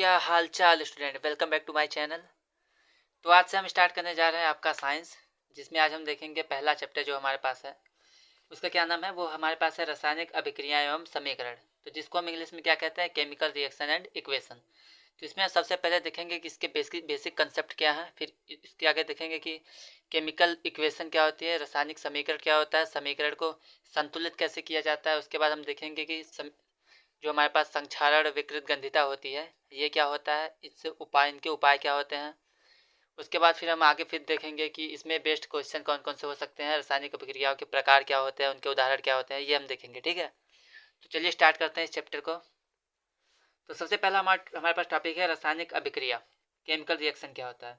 क्या हाल चाल student, welcome back to my channel. तो आज से हम स्टार्ट करने जा रहे हैं आपका साइंस, जिसमें आज हम देखेंगे पहला चैप्टर जो हमारे पास है उसका क्या नाम है। वो हमारे पास है रासायनिक अभिक्रिया एवं समीकरण, तो जिसको हम इंग्लिश में क्या कहते हैं, केमिकल रिएक्शन एंड इक्वेशन। तो इसमें सबसे पहले देखेंगे कि इसके बेसिक कंसेप्ट क्या है, फिर इसके आगे देखेंगे कि केमिकल इक्वेशन क्या होती है, रासायनिक समीकरण क्या होता है, समीकरण को संतुलित कैसे किया जाता है। उसके बाद हम देखेंगे कि जो हमारे पास संक्षारण विकृत गंधिता होती है ये क्या होता है, इनके उपाय क्या होते हैं। उसके बाद फिर हम आगे फिर देखेंगे कि इसमें बेस्ट क्वेश्चन कौन कौन से हो सकते हैं, रासायनिक अभिक्रियाओं के प्रकार क्या होते हैं, उनके उदाहरण क्या होते हैं, ये हम देखेंगे। ठीक है, तो चलिए स्टार्ट करते हैं इस चैप्टर को। तो सबसे पहला हमारे पास टॉपिक है रासायनिक अभिक्रिया, केमिकल रिएक्शन क्या होता है।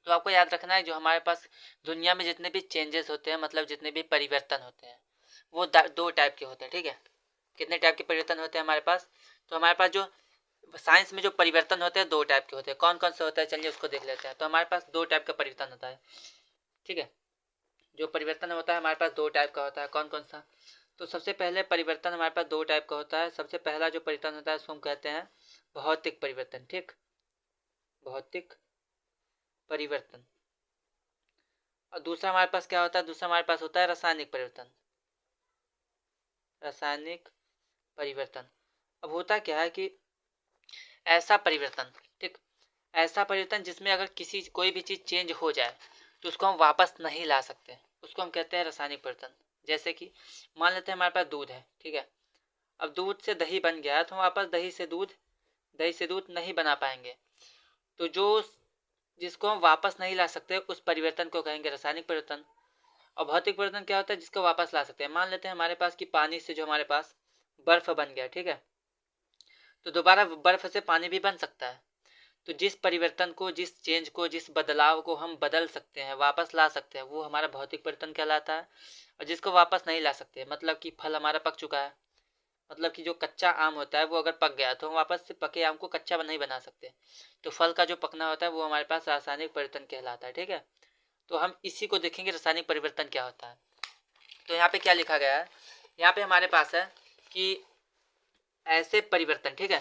तो आपको याद रखना है जो हमारे पास दुनिया में जितने भी चेंजेस होते हैं, मतलब जितने भी परिवर्तन होते हैं, वो दो टाइप के होते हैं। ठीक है, कितने टाइप के परिवर्तन होते हैं हमारे पास। तो हमारे पास जो साइंस में जो परिवर्तन होते हैं दो टाइप के होते हैं। कौन कौन से होता है, चलिए उसको देख लेते हैं। तो हमारे पास दो टाइप का परिवर्तन होता है। ठीक है, जो परिवर्तन होता है हमारे पास दो टाइप का होता है। कौन कौन सा, तो सबसे पहले परिवर्तन हमारे पास दो टाइप का होता है। सबसे पहला जो परिवर्तन होता है उसको हम कहते हैं भौतिक परिवर्तन। ठीक, भौतिक परिवर्तन। और दूसरा हमारे पास क्या होता है, दूसरा हमारे पास होता है रासायनिक परिवर्तन। रासायनिक परिवर्तन। अब होता क्या है कि ऐसा परिवर्तन, ठीक, ऐसा परिवर्तन जिसमें अगर कोई भी चीज़ चेंज हो जाए तो उसको हम वापस नहीं ला सकते, उसको हम कहते हैं रासायनिक परिवर्तन। जैसे कि मान लेते हैं हमारे पास दूध है, ठीक है, अब दूध से दही बन गया तो हम वापस दही से दूध नहीं बना पाएंगे। तो जिसको हम वापस नहीं ला सकते उस परिवर्तन को कहेंगे रासायनिक परिवर्तन। और भौतिक परिवर्तन क्या होता है, जिसको वापस ला सकते हैं। मान लेते हैं हमारे पास कि पानी से जो हमारे पास बर्फ बन गया, ठीक है, तो दोबारा बर्फ से पानी भी बन सकता है। तो जिस परिवर्तन को, जिस चेंज को, जिस बदलाव को हम बदल सकते हैं, वापस ला सकते हैं, वो हमारा भौतिक परिवर्तन कहलाता है। और जिसको वापस नहीं ला सकते, मतलब कि फल हमारा पक चुका है, मतलब कि जो कच्चा आम होता है वो अगर पक गया तो हम वापस से पके आम को कच्चा नहीं बना सकते। तो फल का जो पकना होता है वो हमारे पास रासायनिक परिवर्तन कहलाता है। ठीक है, तो हम इसी को देखेंगे रासायनिक परिवर्तन क्या होता है। तो यहाँ पे क्या लिखा गया है, यहाँ पे हमारे पास है कि ऐसे परिवर्तन, ठीक है,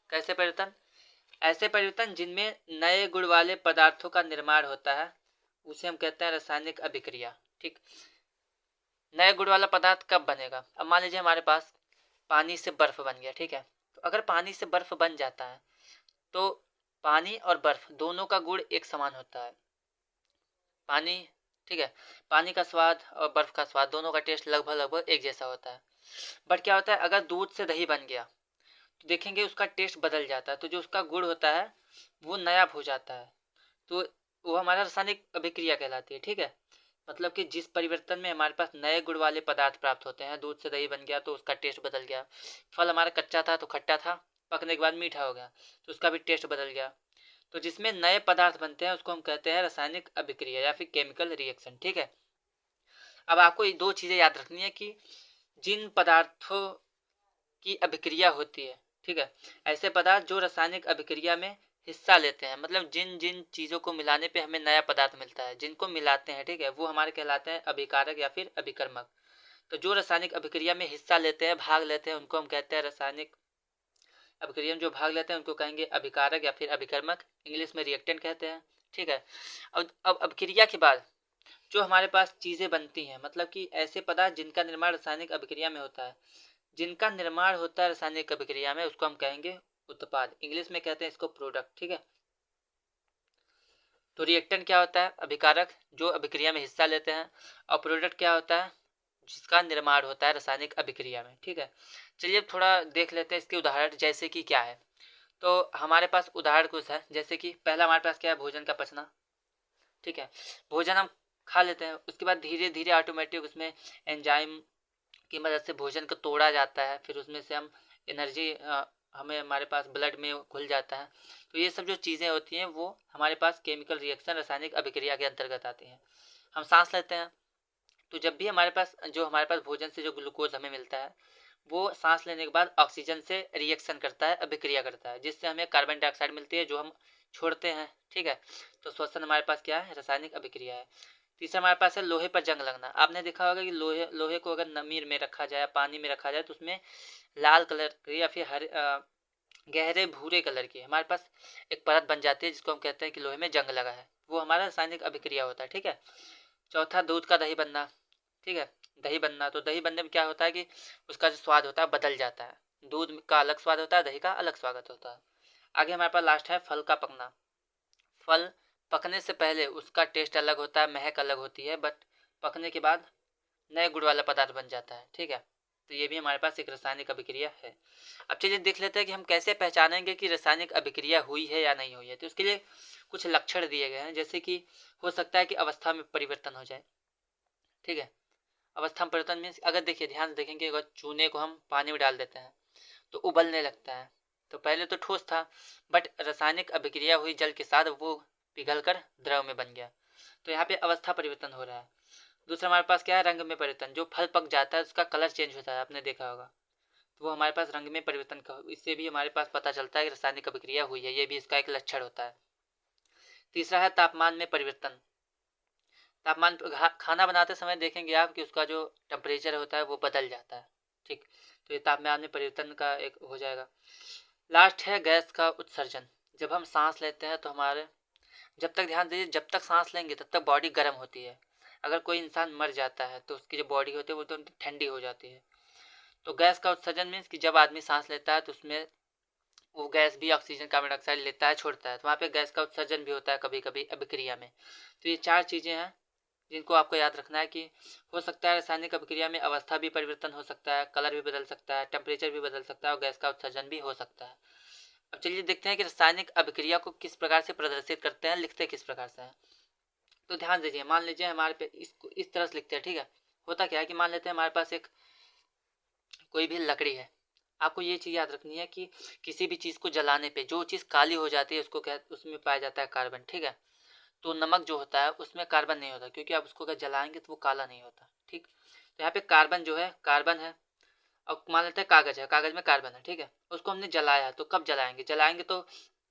कैसे परिवर्तन, ऐसे परिवर्तन जिनमें नए गुण वाले पदार्थों का निर्माण होता है उसे हम कहते हैं रासायनिक अभिक्रिया। ठीक, नए गुण वाला पदार्थ कब बनेगा, अब मान लीजिए हमारे पास पानी से बर्फ बन गया, ठीक है, तो अगर पानी से बर्फ बन जाता है तो पानी और बर्फ दोनों का गुण एक समान होता है। पानी, ठीक है, पानी का स्वाद और बर्फ का स्वाद दोनों का टेस्ट लगभग लगभग एक जैसा होता है। बट क्या होता है, अगर दूध से दही बन गया तो देखेंगे उसका टेस्ट बदल जाता है, तो जो उसका गुण होता है वो नया हो जाता है। तो वो हमारा रासायनिक अभिक्रिया कहलाती है। ठीक है, मतलब कि जिस परिवर्तन में हमारे पास नए गुण वाले पदार्थ प्राप्त होते हैं, दूध से दही बन गया तो उसका टेस्ट बदल गया, फल हमारा कच्चा था तो खट्टा था, पकने के बाद मीठा हो गया तो उसका भी टेस्ट बदल गया। तो जिसमें नए पदार्थ बनते हैं उसको हम कहते हैं रासायनिक अभिक्रिया या फिर केमिकल रिएक्शन। ठीक है, अब आपको ये दो चीज़ें याद रखनी है कि जिन पदार्थों की अभिक्रिया होती है, ठीक है, ऐसे पदार्थ जो रासायनिक अभिक्रिया में हिस्सा लेते हैं, मतलब जिन जिन चीज़ों को मिलाने पे हमें नया पदार्थ मिलता है, जिनको मिलाते हैं, ठीक है, वो हमारे कहलाते हैं अभिकारक या फिर अभिकर्मक। तो जो रासायनिक अभिक्रिया में हिस्सा लेते हैं, भाग लेते हैं, उनको हम कहते हैं रासायनिक अभिक्रिया में जो भाग लेते हैं उनको कहेंगे अभिकारक या फिर अभिकर्मक, इंग्लिश में रिएक्टेंट कहते हैं। ठीक है, अब अभिक्रिया के बाद जो हमारे पास चीज़ें बनती हैं, मतलब कि ऐसे पदार्थ जिनका निर्माण रासायनिक अभिक्रिया में होता है, जिनका निर्माण होता है रासायनिक अभिक्रिया में, उसको हम कहेंगे उत्पाद, इंग्लिश में कहते हैं इसको प्रोडक्ट। ठीक है, तो रिएक्टेंट क्या होता है, अभिकारक जो अभिक्रिया में हिस्सा लेते हैं, और प्रोडक्ट क्या होता है, जिसका निर्माण होता है रासायनिक अभिक्रिया में। ठीक है, चलिए थोड़ा देख लेते हैं इसके उदाहरण, जैसे कि क्या है। तो हमारे पास उदाहरण कुछ है, जैसे कि पहला हमारे पास क्या है, भोजन का पचना। ठीक है, भोजन हम खा लेते हैं, उसके बाद धीरे धीरे ऑटोमेटिक उसमें एंजाइम की मदद से भोजन को तोड़ा जाता है, फिर उसमें से हम एनर्जी हमें हमारे पास ब्लड में घुल जाता है। तो ये सब जो चीज़ें होती हैं वो हमारे पास केमिकल रिएक्शन रासायनिक अभिक्रिया के अंतर्गत आती हैं। हम सांस लेते हैं, तो जब भी हमारे पास भोजन से जो ग्लूकोज हमें मिलता है वो सांस लेने के बाद ऑक्सीजन से रिएक्शन करता है, अभिक्रिया करता है, जिससे हमें कार्बन डाइऑक्साइड मिलती है जो हम छोड़ते हैं। ठीक है, तो श्वसन हमारे पास क्या है, रासायनिक अभिक्रिया है। तीसरा हमारे पास है लोहे पर जंग लगना। आपने देखा होगा कि लोहे को अगर नमी में रखा जाए, पानी में रखा जाए, तो उसमें लाल कलर या फिर गहरे भूरे कलर की, हमारे पास एक परत बन जाती है जिसको हम कहते हैं कि लोहे में जंग लगा है, वो हमारा रासायनिक अभिक्रिया होता है। ठीक है। चौथा, दूध का दही बनना। ठीक है। दही बनना, तो दही बनने में क्या होता है कि उसका जो स्वाद होता है बदल जाता है। दूध का अलग स्वाद होता है, दही का अलग स्वाद होता है। आगे हमारे पास लास्ट है फल का पकना। फल पकने से पहले उसका टेस्ट अलग होता है, महक अलग होती है, बट पकने के बाद नए गुड़ वाला पदार्थ बन जाता है। ठीक है। तो ये भी हमारे पास एक रासायनिक अभिक्रिया है। अब चलिए देख लेते हैं कि हम कैसे पहचानेंगे कि रासायनिक अभिक्रिया हुई है या नहीं हुई है। तो उसके लिए कुछ लक्षण दिए गए हैं, जैसे कि हो सकता है कि अवस्था में परिवर्तन हो जाए। ठीक है। अवस्था में परिवर्तन मीन्स, अगर देखिए ध्यान से देखेंगे, अगर चूने को हम पानी में डाल देते हैं तो उबलने लगता है। तो पहले तो ठोस था, बट रासायनिक अभिक्रिया हुई जल के साथ, वो पिघलकर द्रव में बन गया। तो यहाँ पे अवस्था परिवर्तन हो रहा है। दूसरा हमारे पास क्या है, रंग में परिवर्तन। जो फल पक जाता है उसका कलर चेंज होता है, आपने देखा होगा, तो वो हमारे पास रंग में परिवर्तन का, इससे भी हमारे पास पता चलता है कि रासायनिक अभिक्रिया हुई है, ये भी इसका एक लक्षण होता है। तीसरा है तापमान में परिवर्तन। तापमान, खाना बनाते समय देखेंगे आप कि उसका जो टेम्परेचर होता है वो बदल जाता है। ठीक। तो ये तापमान में परिवर्तन का एक हो जाएगा। लास्ट है गैस का उत्सर्जन। जब हम सांस लेते हैं तो हमारे, जब तक ध्यान दीजिए, जब तक सांस लेंगे तब तक बॉडी गर्म होती है। अगर कोई इंसान मर जाता है तो उसकी जो बॉडी होती है वो तो ठंडी हो जाती है। तो गैस का उत्सर्जन मीन्स कि जब आदमी सांस लेता है तो उसमें वो गैस भी ऑक्सीजन कार्बन डाइऑक्साइड लेता है, छोड़ता है, तो वहाँ पे गैस का उत्सर्जन भी होता है कभी कभी अभिक्रिया में। तो ये चार चीज़ें हैं जिनको आपको याद रखना है कि हो सकता है रासायनिक अभिक्रिया में अवस्था भी परिवर्तन हो सकता है, कलर भी बदल सकता है, टेम्परेचर भी बदल सकता है और गैस का उत्सर्जन भी हो सकता है। अब चलिए देखते हैं कि रासायनिक अभिक्रिया को किस प्रकार से प्रदर्शित करते हैं, लिखते किस प्रकार से हैं। तो ध्यान दीजिए, मान लीजिए हमारे पे इसको इस तरह से लिखते हैं। ठीक है। होता क्या है कि मान लेते हैं हमारे पास एक कोई भी लकड़ी है। आपको ये चीज़ याद रखनी है कि किसी भी चीज़ को जलाने पे जो चीज़ काली हो जाती है उसको क्या, उसमें पाया जाता है कार्बन। ठीक है। तो नमक जो होता है उसमें कार्बन नहीं होता, क्योंकि आप उसको अगर जलाएंगे तो वो काला नहीं होता। ठीक। तो यहाँ पे कार्बन जो है, कार्बन है। अब मान लेते हैं कागज है, कागज में कार्बन है। ठीक है। उसको हमने जलाया, तो कब जलाएंगे, जलाएंगे तो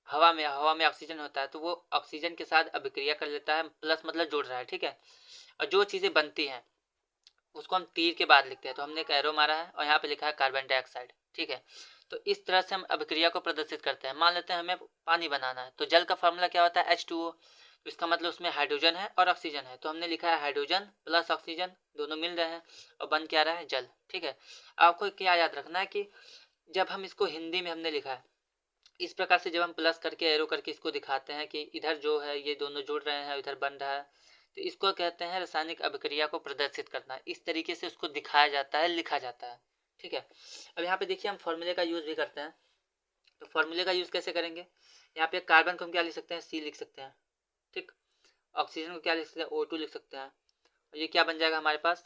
हवा में ऑक्सीजन होता है, तो वो ऑक्सीजन के साथ अभिक्रिया कर लेता है, प्लस मतलब जोड़ रहा है। ठीक है। और जो चीज़ें बनती हैं उसको हम तीर के बाद लिखते हैं, तो हमने एक एरो मारा है और यहाँ पे लिखा है कार्बन डाइऑक्साइड। ठीक है। तो इस तरह से हम अभिक्रिया को प्रदर्शित करते हैं। मान लेते हैं हमें पानी बनाना है, तो जल का फॉर्मूला क्या होता है, H2O। तो इसका मतलब उसमें हाइड्रोजन है और ऑक्सीजन है, तो हमने लिखा है हाइड्रोजन प्लस ऑक्सीजन, दोनों मिल रहे हैं और बन क्या रहा है, जल। ठीक है। आपको क्या याद रखना है कि जब हम इसको हिंदी में हमने लिखा है इस प्रकार से, जब हम प्लस करके एरो करके इसको दिखाते हैं कि इधर जो है ये दोनों जुड़ रहे हैं, इधर बन रहा है, तो इसको कहते हैं रासायनिक अभिक्रिया को प्रदर्शित करना। इस तरीके से उसको दिखाया जाता है, लिखा जाता है। ठीक है। अब यहाँ पे देखिए हम फॉर्मूले का यूज़ भी करते हैं। तो फॉर्मूले का यूज़ कैसे करेंगे, यहाँ पे कार्बन को हम क्या लिख सकते हैं, C लिख सकते हैं। ठीक। ऑक्सीजन को क्या लिख सकते हैं, O2 लिख सकते हैं। और ये क्या बन जाएगा हमारे पास,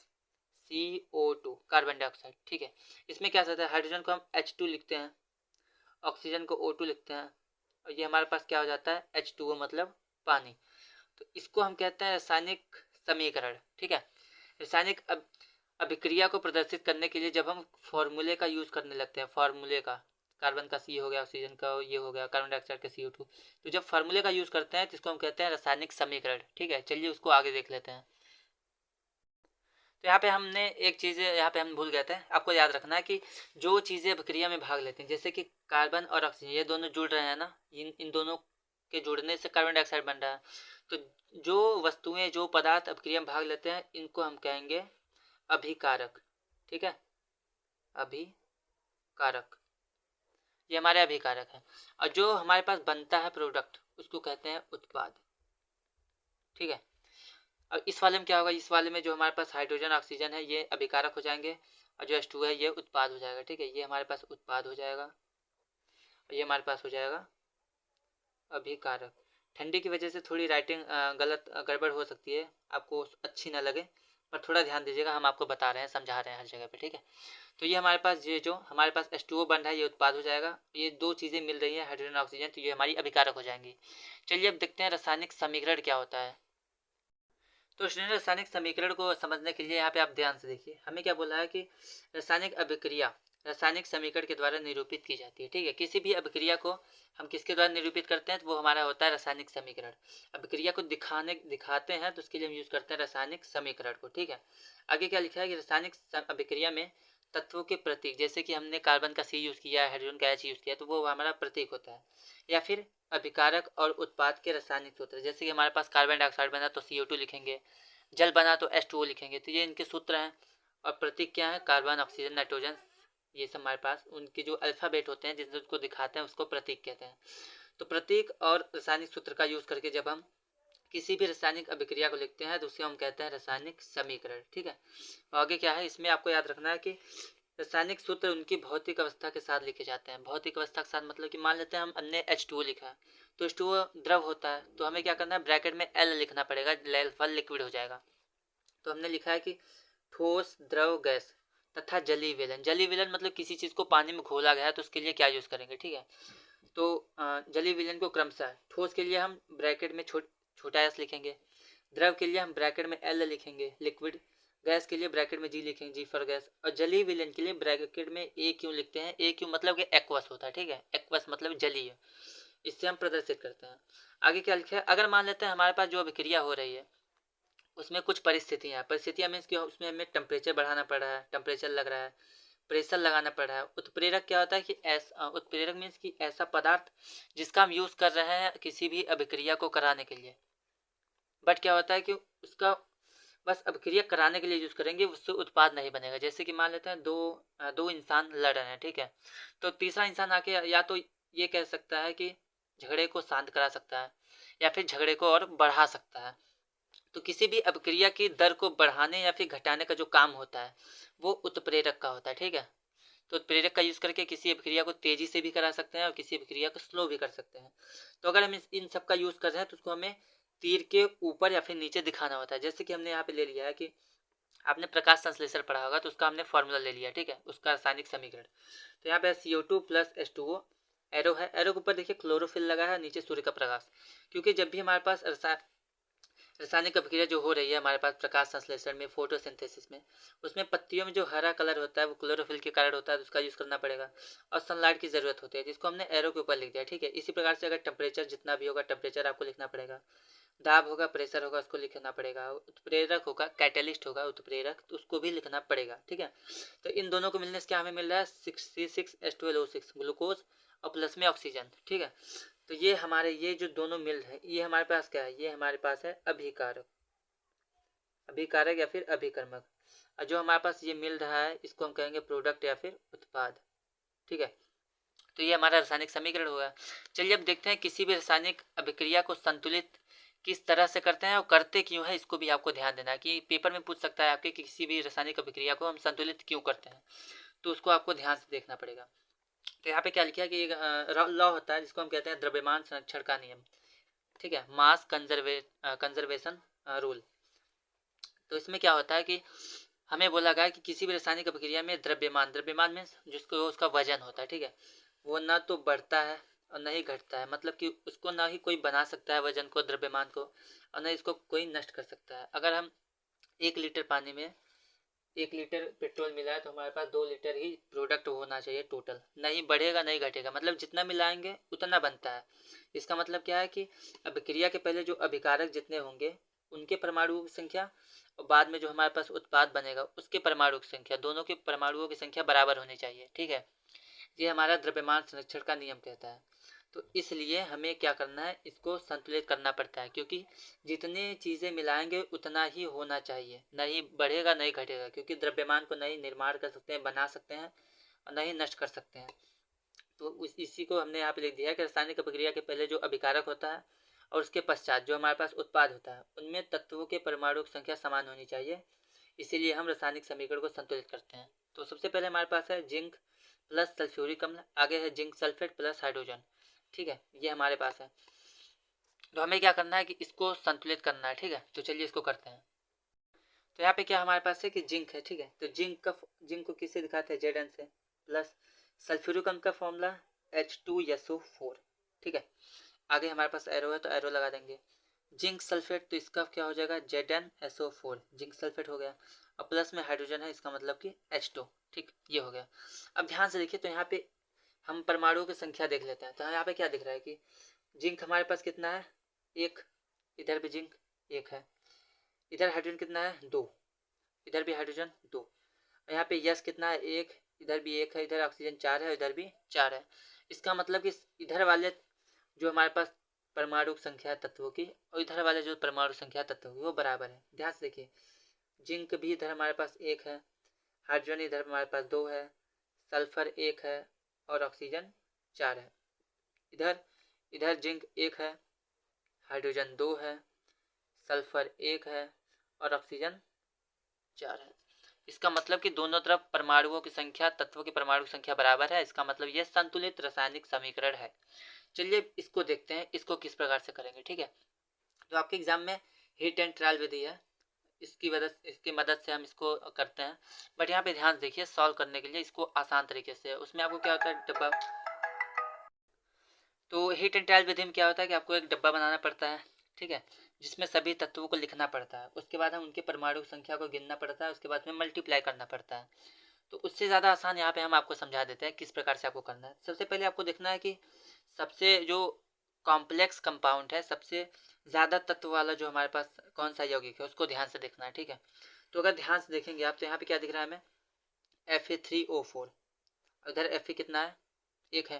CO2, कार्बन डाइऑक्साइड। ठीक है। इसमें क्या होता है, हाइड्रोजन को हम H2 लिखते हैं, ऑक्सीजन को O2 लिखते हैं, और ये हमारे पास क्या हो जाता है, H2O मतलब पानी। तो इसको हम कहते हैं रासायनिक समीकरण। ठीक है। रासायनिक अभिक्रिया को प्रदर्शित करने के लिए जब हम फॉर्मूले का यूज़ करने लगते हैं, फॉर्मूले का, कार्बन का C हो गया, ऑक्सीजन का ये हो गया, कार्बन डाइऑक्साइड का CO2, तो जब फार्मूले का यूज़ करते हैं तो इसको हम कहते हैं रासायनिक समीकरण। ठीक है। चलिए उसको आगे देख लेते हैं। तो यहाँ पे हमने एक चीज़ यहाँ पे हम भूल गए थे, आपको याद रखना है कि जो चीज़ें अभिक्रिया में भाग लेती हैं, जैसे कि कार्बन और ऑक्सीजन ये दोनों जुड़ रहे हैं ना, इन दोनों के जुड़ने से कार्बन डाइऑक्साइड बन रहा है। तो जो वस्तुएं, जो पदार्थ अभिक्रिया में भाग लेते हैं इनको हम कहेंगे अभिकारक। ठीक है। अभिकारक, ये हमारे अभिकारक हैं। और जो हमारे पास बनता है प्रोडक्ट उसको कहते हैं उत्पाद। ठीक है। अब इस वाले में क्या होगा, इस वाले में जो हमारे पास हाइड्रोजन ऑक्सीजन है ये अभिकारक हो जाएंगे, और जो H2 है ये उत्पाद हो जाएगा। ठीक है। ये हमारे पास उत्पाद हो जाएगा और ये हमारे पास हो जाएगा अभिकारक। ठंडी की वजह से थोड़ी राइटिंग गलत गड़बड़ हो सकती है, आपको अच्छी ना लगे, पर थोड़ा ध्यान दीजिएगा, हम आपको बता रहे हैं, समझा रहे हैं हर जगह पे। ठीक है। तो ये हमारे पास, ये जो हमारे पास H2O बन रहा है ये उत्पाद हो जाएगा, ये दो चीज़ें मिल रही हैं हाइड्रोजन ऑक्सीजन, तो ये हमारी अभिकारक हो जाएंगी। चलिए अब देखते हैं रासायनिक समीकरण क्या होता है। तो स्टूडेंट, रासायनिक समीकरण को समझने के लिए यहाँ पे आप ध्यान से देखिए, हमें क्या बोला है कि रासायनिक अभिक्रिया रासायनिक समीकरण के द्वारा निरूपित की जाती है। ठीक है। किसी भी अभिक्रिया को हम किसके द्वारा निरूपित करते हैं, तो वो हमारा होता है रासायनिक समीकरण। अभिक्रिया को दिखाते हैं तो उसके लिए हम यूज करते हैं रासायनिक समीकरण को। ठीक है। आगे क्या लिखा है कि रासायनिक अभिक्रिया में तत्वों के प्रतीक, जैसे कि हमने कार्बन का सी यूज़ किया है, हाइड्रोजन का एच यूज़ किया है, तो वो हमारा प्रतीक होता है। या फिर अभिकारक और उत्पाद के रासायनिक सूत्र, जैसे कि हमारे पास कार्बन डाइऑक्साइड बना तो CO2 लिखेंगे, जल बना तो H2O लिखेंगे, तो ये इनके सूत्र हैं। और प्रतीक क्या है, कार्बन, ऑक्सीजन, नाइट्रोजन, ये सब हमारे पास उनके जो अल्फ़ाबेट होते हैं जिनसे उसको दिखाते हैं उसको प्रतीक कहते हैं। तो प्रतीक और रासायनिक सूत्र का यूज़ करके जब हम किसी भी रासायनिक अभिक्रिया को लिखते हैं तो उसे हम कहते हैं रासायनिक समीकरण। ठीक है, आगे क्या है, इसमें आपको याद रखना है कि रासायनिक सूत्र उनकी भौतिक अवस्था के साथ लिखे जाते हैं। भौतिक अवस्था के साथ मतलब कि मान लेते हैं हमने H2O लिखा है, तो H2O द्रव होता है, तो हमें क्या करना है, ब्रैकेट में L लिखना पड़ेगा, फल लिक्विड हो जाएगा। तो हमने लिखा है कि ठोस, द्रव, गैस तथा जलीय विलयन। जलीय विलयन मतलब किसी चीज़ को पानी में घोला गया है तो उसके लिए क्या यूज़ करेंगे। ठीक है, तो जलीय विलयन को क्रमशः ठोस के लिए हम ब्रैकेट में छोटा एस लिखेंगे, द्रव के लिए हम ब्रैकेट में L लिखेंगे लिक्विड, गैस के लिए ब्रैकेट में G लिखेंगे, G फॉर गैस, और जलीय विलयन के लिए ब्रैकेट में A क्यों लिखते हैं, A क्यों मतलब कि एक्वस होता है। ठीक है, एक्वस मतलब जलीय, इससे हम प्रदर्शित करते हैं। आगे क्या लिखा है, अगर मान लेते हैं हमारे पास जो अभिक्रिया हो रही है उसमें कुछ परिस्थितियाँ मीन्स कि उसमें हमें टेम्परेचर बढ़ाना पड़ रहा है, टेम्परेचर लग रहा है, प्रेशर लगाना पड़ रहा है। उत्प्रेरक क्या होता है कि उत्प्रेरक मीन्स कि ऐसा पदार्थ जिसका हम यूज़ कर रहे हैं किसी भी अभिक्रिया को कराने के लिए, बट क्या होता है कि उसका बस अभिक्रिया कराने के लिए यूज़ करेंगे, उससे उत्पाद नहीं बनेगा। जैसे कि मान लेते हैं दो इंसान लड़ रहे हैं, ठीक है, तो तीसरा इंसान आके या तो ये कह सकता है कि झगड़े को शांत करा सकता है या फिर झगड़े को और बढ़ा सकता है। तो किसी भी अभिक्रिया की दर को बढ़ाने या फिर घटाने का जो काम होता है वो उत्प्रेरक का होता है। ठीक है, तो उत्प्रेरक का यूज़ करके किसी अभिक्रिया को तेजी से भी करा सकते हैं और किसी अभिक्रिया को स्लो भी कर सकते हैं। तो अगर हम इन सब का यूज़ कर रहे हैं तो उसको हमें तीर के ऊपर या फिर नीचे दिखाना होता है। जैसे कि हमने यहाँ पे ले लिया है कि आपने प्रकाश संश्लेषण पढ़ा होगा, तो उसका हमने फॉर्मूला ले लिया। ठीक है, उसका रासायनिक समीकरण, तो यहाँ पे CO2 प्लस H2O, एरो है, एरो के ऊपर देखिए क्लोरोफिल लगा है, नीचे सूर्य का प्रकाश। क्योंकि जब भी हमारे पास रासायनिक अभिक्रिया जो हो रही है हमारे पास प्रकाश संश्लेषण में, फोटोसिंथेसिस में, उसमें पत्तियों में जो हरा कलर होता है वो क्लोरोफिल के कारण होता है, तो उसका यूज़ करना पड़ेगा। और सनलाइट की ज़रूरत होती है, जिसको हमने एरो के ऊपर लिख दिया। ठीक है, इसी प्रकार से अगर टेम्परेचर जितना भी होगा, टेम्परेचर आपको लिखना पड़ेगा, दाब होगा, प्रेशर होगा, उसको लिखना पड़ेगा, उत्प्रेरक होगा, कैटेलिस्ट होगा उत्प्रेरक, तो उसको भी लिखना पड़ेगा। ठीक है, तो इन दोनों को मिलने से क्या हमें मिल रहा है, C6H12O6 ग्लूकोज और प्लस में ऑक्सीजन। ठीक है, तो ये हमारे ये जो दोनों मिल है ये हमारे पास क्या है, ये हमारे पास है अभिकारक, अभिकारक या फिर अभिकर्मक। और जो हमारे पास ये मिल रहा है इसको हम कहेंगे प्रोडक्ट या फिर उत्पाद। ठीक है, तो ये हमारा रासायनिक समीकरण होगा। चलिए अब देखते हैं किसी भी रासायनिक अभिक्रिया को संतुलित किस तरह से करते हैं और करते क्यों है, इसको भी आपको ध्यान देना है कि पेपर में पूछ सकता है आपके कि किसी भी रासायनिक अभिक्रिया को हम संतुलित क्यों करते हैं, तो उसको आपको ध्यान से देखना पड़ेगा। तो यहाँ पे क्या लिखा है कि एक लॉ होता है जिसको हम कहते हैं द्रव्यमान संरक्षण का नियम। ठीक है, मास कंजर्वेशन रूल। तो इसमें क्या होता है कि हमें बोला गया है कि किसी भी रासायनिक अभिक्रिया में द्रव्यमान मीन्स जिसको उसका वजन होता है, ठीक है, वो ना तो बढ़ता है और न ही घटता है, मतलब कि उसको ना ही कोई बना सकता है वजन को, द्रव्यमान को, और न इसको कोई नष्ट कर सकता है। अगर हम 1 लीटर पानी में 1 लीटर पेट्रोल मिला है तो हमारे पास 2 लीटर ही प्रोडक्ट होना चाहिए टोटल, नहीं बढ़ेगा नहीं घटेगा, मतलब जितना मिलाएंगे उतना बनता है। इसका मतलब क्या है कि अभिक्रिया के पहले जो अभिकारक जितने होंगे उनके परमाणुओं की संख्या और बाद में जो हमारे पास उत्पाद बनेगा उसके परमाणु की संख्या, दोनों के परमाणुओं की संख्या बराबर होनी चाहिए। ठीक है, ये हमारा द्रव्यमान संरक्षण का नियम कहता है। तो इसलिए हमें क्या करना है, इसको संतुलित करना पड़ता है, क्योंकि जितनी चीज़ें मिलाएंगे उतना ही होना चाहिए, नहीं बढ़ेगा नहीं घटेगा, क्योंकि द्रव्यमान को नहीं निर्माण कर सकते हैं, बना सकते हैं और नहीं नष्ट कर सकते हैं। तो इसी को हमने यहाँ पे लिख दिया है कि रासायनिक प्रक्रिया के पहले जो अभिकारक होता है और उसके पश्चात जो हमारे पास उत्पाद होता है उनमें तत्वों के परमाणु की संख्या समान होनी चाहिए, इसीलिए हम रासायनिक समीकरण को संतुलित करते हैं। तो सबसे पहले हमारे पास है जिंक प्लस सल्फ्यूरिक अम्ल, आगे है जिंक सल्फेट प्लस हाइड्रोजन। ठीक है, ये हमारे पास है। तो हमें क्या करना है कि इसको संतुलित करना है। ठीक है, तो चलिए इसको करते हैं। तो यहाँ पे क्या हमारे पास है कि जिंक है। ठीक है, तो जिंक को किससे दिखाते हैं, Zn से, प्लस सल्फ्यूरिक अम्ल का फॉर्मूला H2SO4। ठीक है, आगे हमारे पास एरो है तो एरो लगा देंगे। जिंक सल्फेट, तो इसका क्या हो जाएगा, ZnSO4, जिंक सल्फेट हो गया, और प्लस में हाइड्रोजन है, इसका मतलब कि H2। ठीक, ये हो गया। अब ध्यान से देखिए, तो यहाँ पे हम परमाणुओं की संख्या देख लेते हैं। तो यहाँ पे क्या दिख रहा है कि जिंक हमारे पास कितना है, 1, इधर भी जिंक 1 है, इधर हाइड्रोजन कितना है, 2, इधर भी हाइड्रोजन 2, और यहाँ पे यस कितना है, 1, इधर भी 1 है, इधर ऑक्सीजन 4 है, इधर भी 4 है। इसका मतलब कि इधर वाले जो हमारे पास परमाणु संख्या तत्वों की और इधर वाले जो परमाणु संख्या तत्वों की वो बराबर है। ध्यान से देखिए, जिंक भी इधर हमारे पास 1 है, हाइड्रोजन इधर हमारे पास 2 है, सल्फर 1 है और ऑक्सीजन 4 है। इधर इधर जिंक 1 है, हाइड्रोजन 2 है, सल्फर 1 है और ऑक्सीजन 4 है। इसका मतलब कि दोनों तरफ परमाणुओं की संख्या, तत्वों की परमाणु संख्या बराबर है। इसका मतलब यह संतुलित रासायनिक समीकरण है। चलिए इसको देखते हैं, इसको किस प्रकार से करेंगे। ठीक है, तो आपके एग्जाम में हीट एंड ट्रायल विधि है, इसकी मदद से हम इसको करते हैं। बट यहाँ पे ध्यान देखिए, सॉल्व करने के लिए इसको आसान तरीके से, उसमें आपको क्या होता है, डब्बा। तो हीट एंड ट्रायल विधि में क्या होता है कि आपको एक डब्बा बनाना पड़ता है, ठीक है, जिसमें सभी तत्वों को लिखना पड़ता है। उसके बाद हम उनके परमाणु संख्या को गिनना पड़ता है, उसके बाद में मल्टीप्लाई करना पड़ता है। तो उससे ज़्यादा आसान यहाँ पे हम आपको समझा देते हैं किस प्रकार से आपको करना है। सबसे पहले आपको देखना है कि सबसे जो कॉम्प्लेक्स कंपाउंड है, सबसे ज़्यादा तत्व वाला जो हमारे पास कौन सा यौगिक है, उसको ध्यान से देखना है। ठीक है, तो अगर ध्यान से देखेंगे आप तो यहाँ पे क्या दिख रहा है हमें, Fe3O4। उधर Fe कितना है, 1 है।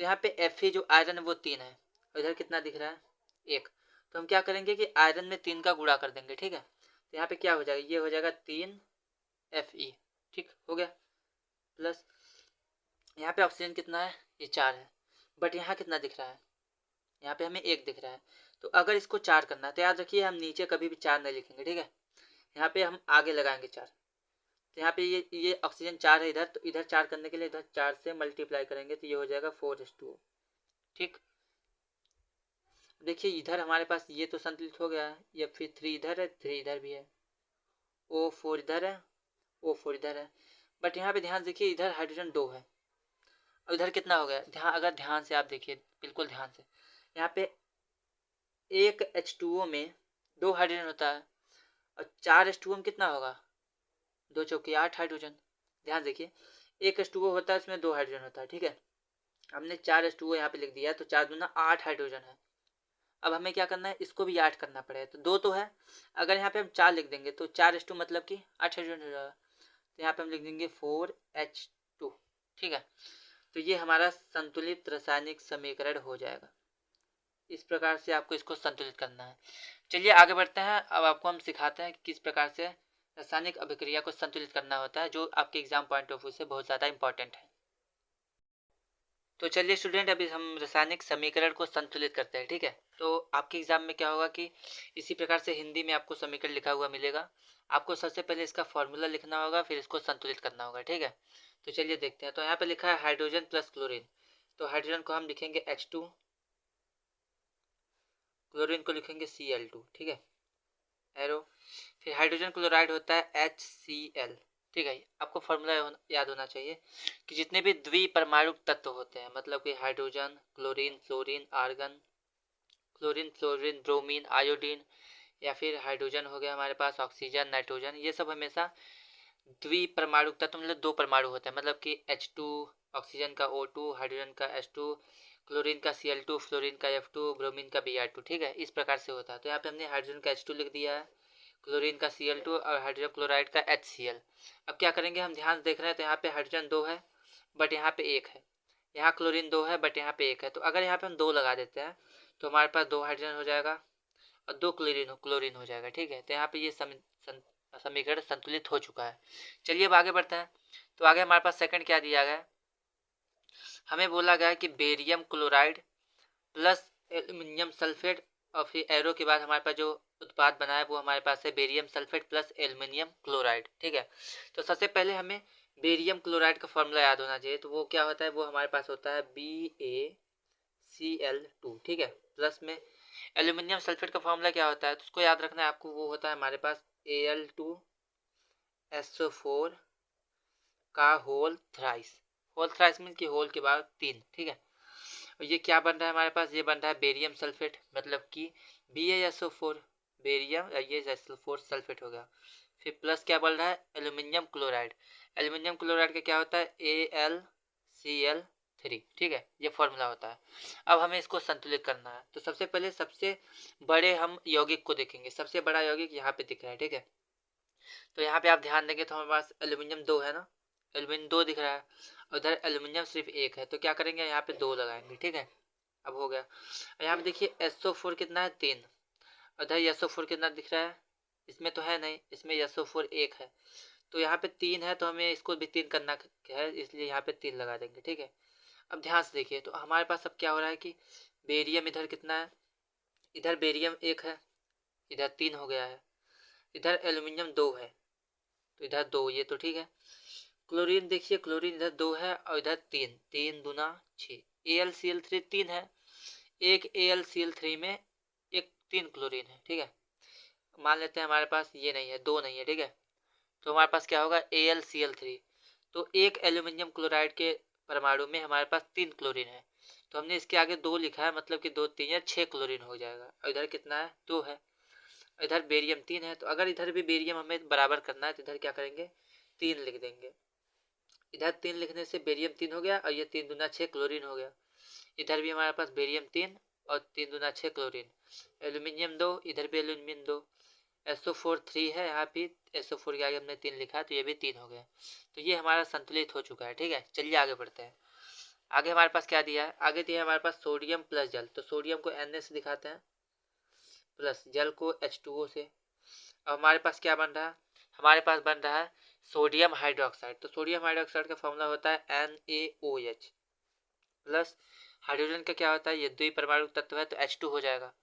तो यहाँ पे Fe जो आयरन है वो 3 है, और इधर कितना दिख रहा है, 1। तो हम क्या करेंगे कि आयरन में 3 का गुणा कर देंगे। ठीक है, तो यहाँ पे क्या हो जाएगा, ये हो जाएगा 3Fe। ठीक हो गया, प्लस यहाँ पे ऑक्सीजन कितना है, ये 4 है, बट यहाँ कितना दिख रहा है, यहाँ पे हमें 1 दिख रहा है। तो अगर इसको 4 करना है तो याद रखिए हम नीचे कभी भी 4 नहीं लिखेंगे। ठीक है, यहाँ पे हम आगे लगाएंगे 4। तो यहाँ पे ये ऑक्सीजन 4 है इधर, तो इधर 4 करने के लिए इधर 4 से मल्टीप्लाई करेंगे तो ये हो जाएगा 4s2। ठीक, देखिए इधर हमारे पास ये तो संतुलित हो गया है, ये फिर 3 इधर है, 3 इधर भी है, O4 इधर है, O4 इधर है। बट यहाँ पे ध्यान देखिए, इधर हाइड्रोजन 2 है और इधर कितना हो गया, अगर ध्यान से आप देखिए, बिल्कुल ध्यान से, यहाँ पे एक H2O में 2 हाइड्रोजन होता है और 4 H2O में कितना होगा, 2 चौके 8 हाइड्रोजन। ध्यान देखिए, एक H2O होता है, इसमें 2 हाइड्रोजन होता है। ठीक है, हमने 4 H2O यहाँ पे लिख दिया, तो 4 दूना 8 हाइड्रोजन है। अब हमें क्या करना है, इसको भी 8 करना पड़ेगा, तो 2 तो है, अगर यहाँ पे हम 4 लिख देंगे तो 4s2 मतलब कि 8 हाइड्रोजन हो जाएगा। तो यहाँ पे हम लिख देंगे 4H2। ठीक है, तो ये हमारा संतुलित रासायनिक समीकरण हो जाएगा। इस प्रकार से आपको इसको संतुलित करना है। चलिए आगे बढ़ते हैं, अब आपको हम सिखाते हैं किस प्रकार से रासायनिक अभिक्रिया को संतुलित करना होता है, जो आपके एग्जाम पॉइंट ऑफ व्यू से बहुत ज़्यादा इंपॉर्टेंट है। तो चलिए स्टूडेंट, अभी हम रासायनिक समीकरण को संतुलित करते हैं। ठीक है, तो आपके एग्जाम में क्या होगा कि इसी प्रकार से हिंदी में आपको समीकरण लिखा हुआ मिलेगा। आपको सबसे पहले इसका फॉर्मूला लिखना होगा, फिर इसको संतुलित करना होगा। ठीक है, तो चलिए देखते हैं। तो यहाँ पे लिखा है हाइड्रोजन प्लस क्लोरीन, तो हाइड्रोजन को हम लिखेंगे H2, क्लोरीन को लिखेंगे Cl2। ठीक है, एरो, फिर हाइड्रोजन क्लोराइड होता है HCl। ठीक है, आपको फॉर्मूला याद होना चाहिए कि जितने भी द्विपरमाणु तत्व होते हैं, मतलब कि hydrogen, chlorine, fluorine, argon, chlorine, fluorine, bromine, iodine, या फिर हाइड्रोजन हो गया हमारे पास, ऑक्सीजन, नाइट्रोजन, ये सब हमेशा द्विपरमाणु तत्व, मतलब 2 परमाणु होते हैं, मतलब कि H2, ऑक्सीजन का O2, हाइड्रोजन का H2, क्लोरीन का Cl2, फ्लोरीन का F2, ब्रोमीन का Br2। ठीक है, इस प्रकार से होता है। तो यहाँ पे हमने हाइड्रोजन का H2 लिख दिया है, क्लोरीन का Cl2 और हाइड्रोजन क्लोराइड का HCl। अब क्या करेंगे, हम ध्यान देख रहे हैं तो यहाँ पे हाइड्रोजन 2 है बट यहाँ पे 1 है, यहाँ क्लोरीन 2 है बट यहाँ पे 1 है। तो अगर यहाँ पे हम 2 लगा देते हैं तो हमारे पास 2 हाइड्रोजन हो जाएगा और 2 क्लोरीन हो जाएगा। ठीक है, तो यहाँ पे ये समीकरण संतुलित हो चुका है। चलिए अब आगे बढ़ते हैं। तो आगे हमारे पास सेकंड क्या दिया गया है, हमें बोला गया है कि barium chloride plus aluminium sulphate, और फिर एरो के बाद हमारे पास जो उत्पाद बना है वो हमारे पास है barium sulphate plus aluminium chloride. ठीक है, तो सबसे पहले हमें बेरियम क्लोराइड का फॉर्मूला याद होना चाहिए। तो वो क्या होता है, वो हमारे पास होता है BaCl2। ठीक है, प्लस में एल्युमिनियम सल्फेट का फॉर्मूला क्या होता है, तो उसको याद रखना है आपको, वो होता है हमारे पास Al2SO4 का whole thrice. Whole thrice mean कि होल के बाद 3। ठीक है, और ये क्या बन रहा है हमारे पास, ये बन रहा है बेरियम सल्फेट, मतलब कि BaSO4 बेरियम, ये SO4 सल्फेट हो गया। फिर प्लस क्या बन रहा है, एल्युमिनियम क्लोराइड। एल्युमिनियम क्लोराइड का क्या होता है, AlCl3। ठीक है, ये फॉर्मूला होता है। अब हमें इसको संतुलित करना है, तो सबसे पहले सबसे बड़े हम यौगिक को देखेंगे। सबसे बड़ा यौगिक यहाँ पे दिख रहा है। ठीक है, तो यहाँ पे आप ध्यान देंगे तो हमारे पास एल्यूमिनियम 2 है ना, एल्यूमिनियम 2 दिख रहा है, उधर एल्यूमिनियम सिर्फ 1 है, तो क्या करेंगे यहाँ पे 2 लगाएंगे, ठीक है। अब हो गया। यहाँ पे देखिए SO4 कितना है, 3, उधर SO4 कितना दिख रहा है, इसमें तो है नहीं, इसमें SO4 1 है, तो यहाँ पे 3 है, तो हमें इसको भी 3 करना है, इसलिए यहाँ पे 3 लगा देंगे, ठीक है। अब ध्यान से देखिए, तो हमारे पास अब क्या हो रहा है कि बेरियम इधर कितना है, इधर बेरियम 1 है, इधर 3 हो गया है, इधर एल्यूमिनियम 2 है, तो इधर 2, ये तो ठीक है। क्लोरीन देखिए, क्लोरीन इधर 2 है और इधर 3, 3 दूना 6, AlCl3 3 है, एक AlCl3 में एक 3 क्लोरीन है, ठीक है। मान लेते हैं हमारे पास ये नहीं है, 2 नहीं है, ठीक है, तो हमारे पास क्या होगा AlCl3, तो एक एल्यूमिनियम क्लोराइड के परमाणु में हमारे पास 3 क्लोरीन है, तो हमने इसके आगे 2 लिखा है, मतलब कि 2 3 या 6 क्लोरीन हो जाएगा, और इधर कितना है 2 है, इधर बेरियम 3 है, तो अगर इधर भी बेरियम हमें बराबर करना है तो इधर क्या करेंगे 3 लिख देंगे, इधर 3 लिखने से बेरियम 3 हो गया, और ये 3 दूना 6 क्लोरीन हो गया, इधर भी हमारे पास बेरियम 3 और 3 दूना 6 क्लोरीन, एल्यूमिनियम 2, इधर भी एल्यूमिनियम 2, SO4 3 है, यहाँ भी SO4 के आगे हमने 3 लिखा, तो ये भी 3 हो गया, तो ये हमारा संतुलित हो चुका है, ठीक है। चलिए आगे बढ़ते हैं। आगे हमारे पास क्या दिया है, आगे दिया है हमारे पास सोडियम प्लस जल, तो सोडियम को Na से दिखाते हैं, प्लस जल को H2O से। अब हमारे पास क्या बन रहा है, हमारे पास बन रहा है सोडियम हाइड्रोक्साइड, तो सोडियम हाइड्रोक्साइड का फॉर्मूला होता है NaOH, प्लस हाइड्रोजन का क्या होता है, ये द्विपरमाणु तत्व है, तो H2 हो जाएगा।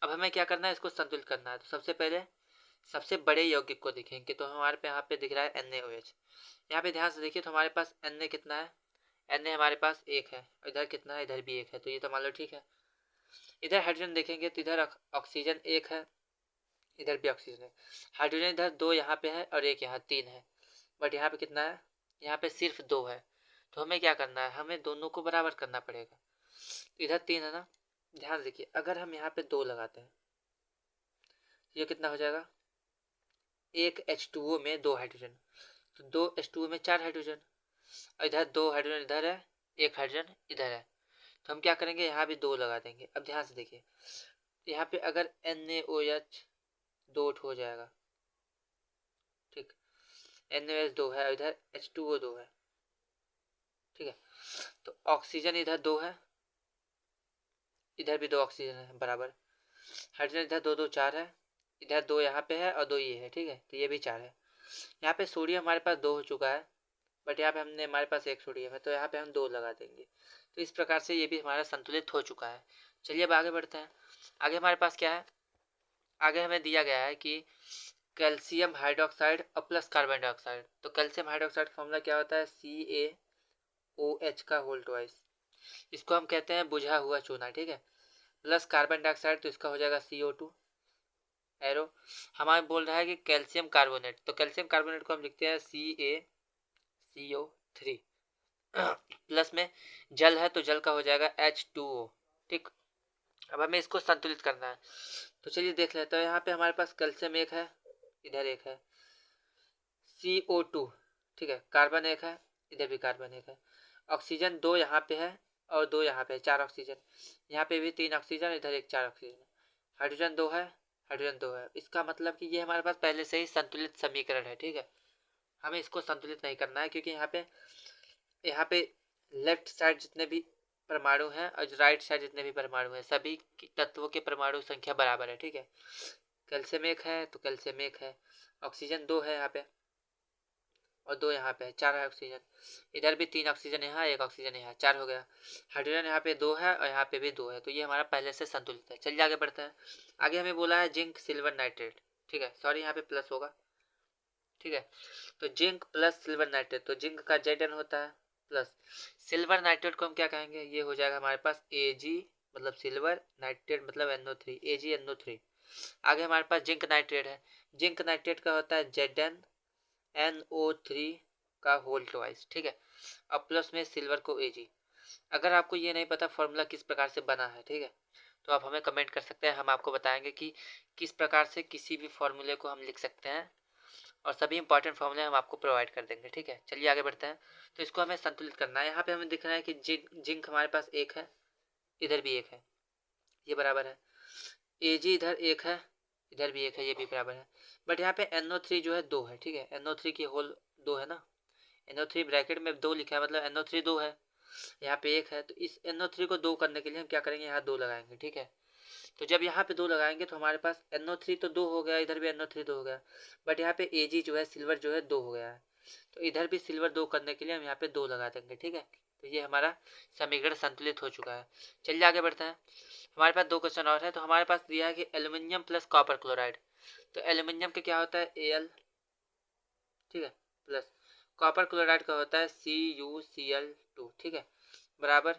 अब हमें क्या करना है, इसको संतुलित करना है, तो सबसे पहले सबसे बड़े यौगिक को देखेंगे, तो हमारे पे यहाँ पे दिख रहा है NaOH, यहाँ पे ध्यान से देखिए, तो हमारे पास Na कितना है, Na हमारे पास 1 है, इधर कितना है, इधर भी 1 है, तो ये तो मान लो ठीक है। इधर हाइड्रोजन देखेंगे तो इधर ऑक्सीजन 1 है, इधर भी ऑक्सीजन है, हाइड्रोजन इधर 2 यहाँ पे है और 1 यहाँ 3 है, बट यहाँ पे कितना है, यहाँ पे सिर्फ 2 है, तो हमें क्या करना है, हमें दोनों को बराबर करना पड़ेगा, तो इधर 3 है ना, ध्यान देखिए, अगर हम यहाँ पे 2 लगाते हैं, ये कितना हो जाएगा, एक H2O में 2 हाइड्रोजन, तो 2 H2O में 4 हाइड्रोजन, और इधर 2 हाइड्रोजन इधर है, 1 हाइड्रोजन इधर है, तो हम क्या करेंगे, यहाँ भी 2 लगा देंगे। अब ध्यान से देखिए, यहाँ पे अगर NaOH 2 हो जाएगा, ठीक, NaOH 2 है, इधर H2O 2 है, ठीक है, तो ऑक्सीजन इधर 2 है, इधर भी 2 ऑक्सीजन है बराबर, हाइड्रोजन इधर 2 2 4 है, इधर 2 यहाँ पे है और 2 ये है, ठीक है, तो ये भी 4 है। यहाँ पे सोडियम हमारे पास 2 हो चुका है, बट यहाँ पे हमने हमारे पास 1 सोडियम है, तो यहाँ पे हम 2 लगा देंगे, तो इस प्रकार से ये भी हमारा संतुलित हो चुका है। चलिए अब आगे बढ़ते हैं। आगे हमारे पास क्या है, आगे हमें दिया गया है कि कैल्शियम हाइड्रोक्साइड और प्लस कार्बन डाइऑक्साइड, तो कैल्शियम हाइड्रोक्साइड का फॉर्मूला क्या होता है, CaOH का होल ट्वाइस, इसको हम कहते हैं बुझा हुआ चूना, ठीक है, प्लस कार्बन डाइऑक्साइड, तो इसका हो जाएगा CO2 एरो। हमारे बोल रहा है कि कैल्शियम कार्बोनेट, तो कैल्शियम कार्बोनेट को हम लिखते हैं CaCO3, प्लस में जल है तो जल का हो जाएगा H2O, ठीक। अब हमें इसको संतुलित करना है, तो चलिए देख लेते हैं। यहाँ पे हमारे पास कैल्शियम 1 है, इधर 1 है, CO2, ठीक है, कार्बन 1 है, इधर भी कार्बन 1 है, ऑक्सीजन 2 यहाँ पे है और 2 यहाँ पे है, 4 ऑक्सीजन, यहाँ पे भी 3 ऑक्सीजन, इधर एक 4 ऑक्सीजन, हाइड्रोजन 2 है, हाइड्रोजन 2 है, इसका मतलब कि ये हमारे पास पहले से ही संतुलित समीकरण है, ठीक है। हमें इसको संतुलित नहीं करना है, क्योंकि यहाँ पे लेफ्ट साइड जितने भी परमाणु हैं और राइट साइड जितने भी परमाणु हैं, सभी तत्वों के परमाणु संख्या बराबर है, ठीक है। कैल्शियम 1 है तो कैल्शियम 1 है, ऑक्सीजन 2 है यहाँ पे और 2 यहाँ पे है, 4 है ऑक्सीजन, इधर भी 3 ऑक्सीजन यहाँ, 1 ऑक्सीजन यहाँ, 4 हो गया। हाइड्रोजन यहाँ पे 2 है और यहाँ पे भी 2 है, तो ये हमारा पहले से संतुलित है। चलिए आगे बढ़ते हैं। आगे हमें बोला है जिंक सिल्वर नाइट्रेट, ठीक है, सॉरी यहाँ पे प्लस होगा, ठीक है, तो जिंक प्लस सिल्वर नाइट्रेट, तो जिंक का Zn होता है, प्लस सिल्वर नाइट्रेट को हम क्या कहेंगे, ये हो जाएगा हमारे पास Ag, मतलब सिल्वर, नाइट्रेट मतलब NO3, AgNO3। आगे हमारे पास जिंक नाइट्रेट है, जिंक नाइट्रेट का होता है ZnNO3 का होल ट्वाइस, ठीक है, अब प्लस में सिल्वर को Ag। अगर आपको ये नहीं पता फॉर्मूला किस प्रकार से बना है, ठीक है, तो आप हमें कमेंट कर सकते हैं, हम आपको बताएंगे कि किस प्रकार से किसी भी फॉर्मूले को हम लिख सकते हैं, और सभी इंपॉर्टेंट फॉर्मूले हम आपको प्रोवाइड कर देंगे, ठीक है। चलिए आगे बढ़ते हैं। तो इसको हमें संतुलित करना है। यहाँ पे हमें दिख रहा है कि जिंक हमारे पास 1 है, इधर भी 1 है, ये बराबर है, Ag इधर 1 है इधर भी 1 है, ये भी बराबर है। बट यहाँ पे NO3 जो है 2 है, ठीक है, NO3 की होल 2 है ना, NO3 ब्रैकेट में 2 लिखा है, मतलब NO3 2 है, यहाँ पे 1 है, तो इस NO3 को 2 करने के लिए हम क्या करेंगे, यहाँ 2 लगाएंगे, ठीक है। तो जब यहाँ पे 2 लगाएंगे तो हमारे पास NO3 तो 2 हो गया, इधर भी NO3 2 हो गया, बट यहाँ पे Ag जो है सिल्वर जो है 2 हो गया है, तो इधर भी सिल्वर 2 करने के लिए हम यहाँ पे 2 लगा देंगे, ठीक है। तो ये हमारा समीकरण संतुलित हो चुका है। चलिए आगे बढ़ते हैं। हमारे पास 2 क्वेश्चन और है। तो हमारे पास दिया है कि एल्यूमिनियम प्लस कॉपर क्लोराइड, तो एल्यूमिनियम का क्या होता है Al, ठीक है, प्लस कॉपर क्लोराइड का होता है CuCl2, ठीक है, बराबर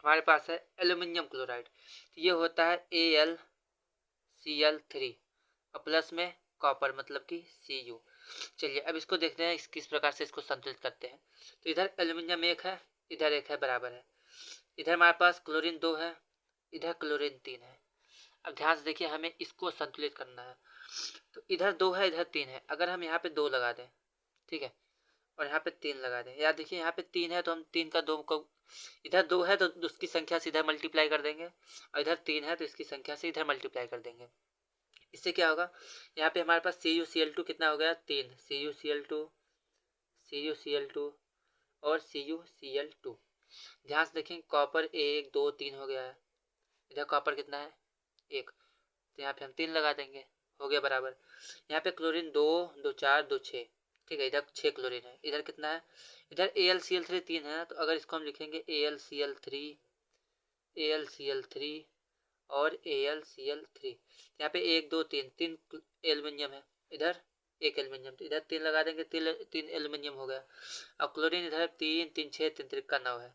हमारे पास है एल्यूमिनियम क्लोराइड, तो ये होता है AlCl3 और प्लस में कॉपर मतलब कि Cu। चलिए अब इसको देखते हैं किस प्रकार से इसको संतुलित करते हैं। तो इधर एल्यूमिनियम 1 है, इधर 1 है, बराबर है। इधर हमारे पास क्लोरीन 2 है, इधर क्लोरीन 3 है। अब ध्यान से देखिए, हमें इसको संतुलित करना है। तो इधर 2 है, इधर 3 है, अगर हम यहाँ पे 2 लगा दें, ठीक है, और यहाँ पे 3 लगा दें, या देखिए यहाँ पे 3 है तो हम 3 का 2 को, इधर 2 है तो उसकी संख्या से इधर मल्टीप्लाई कर देंगे, और इधर 3 है तो इसकी संख्या से इधर मल्टीप्लाई कर देंगे। इससे क्या होगा, यहाँ पे हमारे पास CuCl2 कितना हो गया, 3, CuCl2 और CuCl2। ध्यान से देखें, कॉपर 1 2 3 हो गया है, इधर कॉपर कितना है 1, तो यहाँ पे हम 3 लगा देंगे, हो गया बराबर। यहाँ पे क्लोरीन 2 2 4 2 6, ठीक है, इधर 6 क्लोरीन है, इधर कितना है, इधर AlCl3 3 है ना, तो अगर इसको हम लिखेंगे AlCl3 और AlCl3, यहाँ पे 1 2 3 3 एल्यूमिनियम है, इधर 1 एल्यूमिनियम, तो इधर 3 लगा देंगे, 3 एल्यूमिनियम हो गया। अब क्लोरीन इधर 3 3 6 3 3 का 9 है,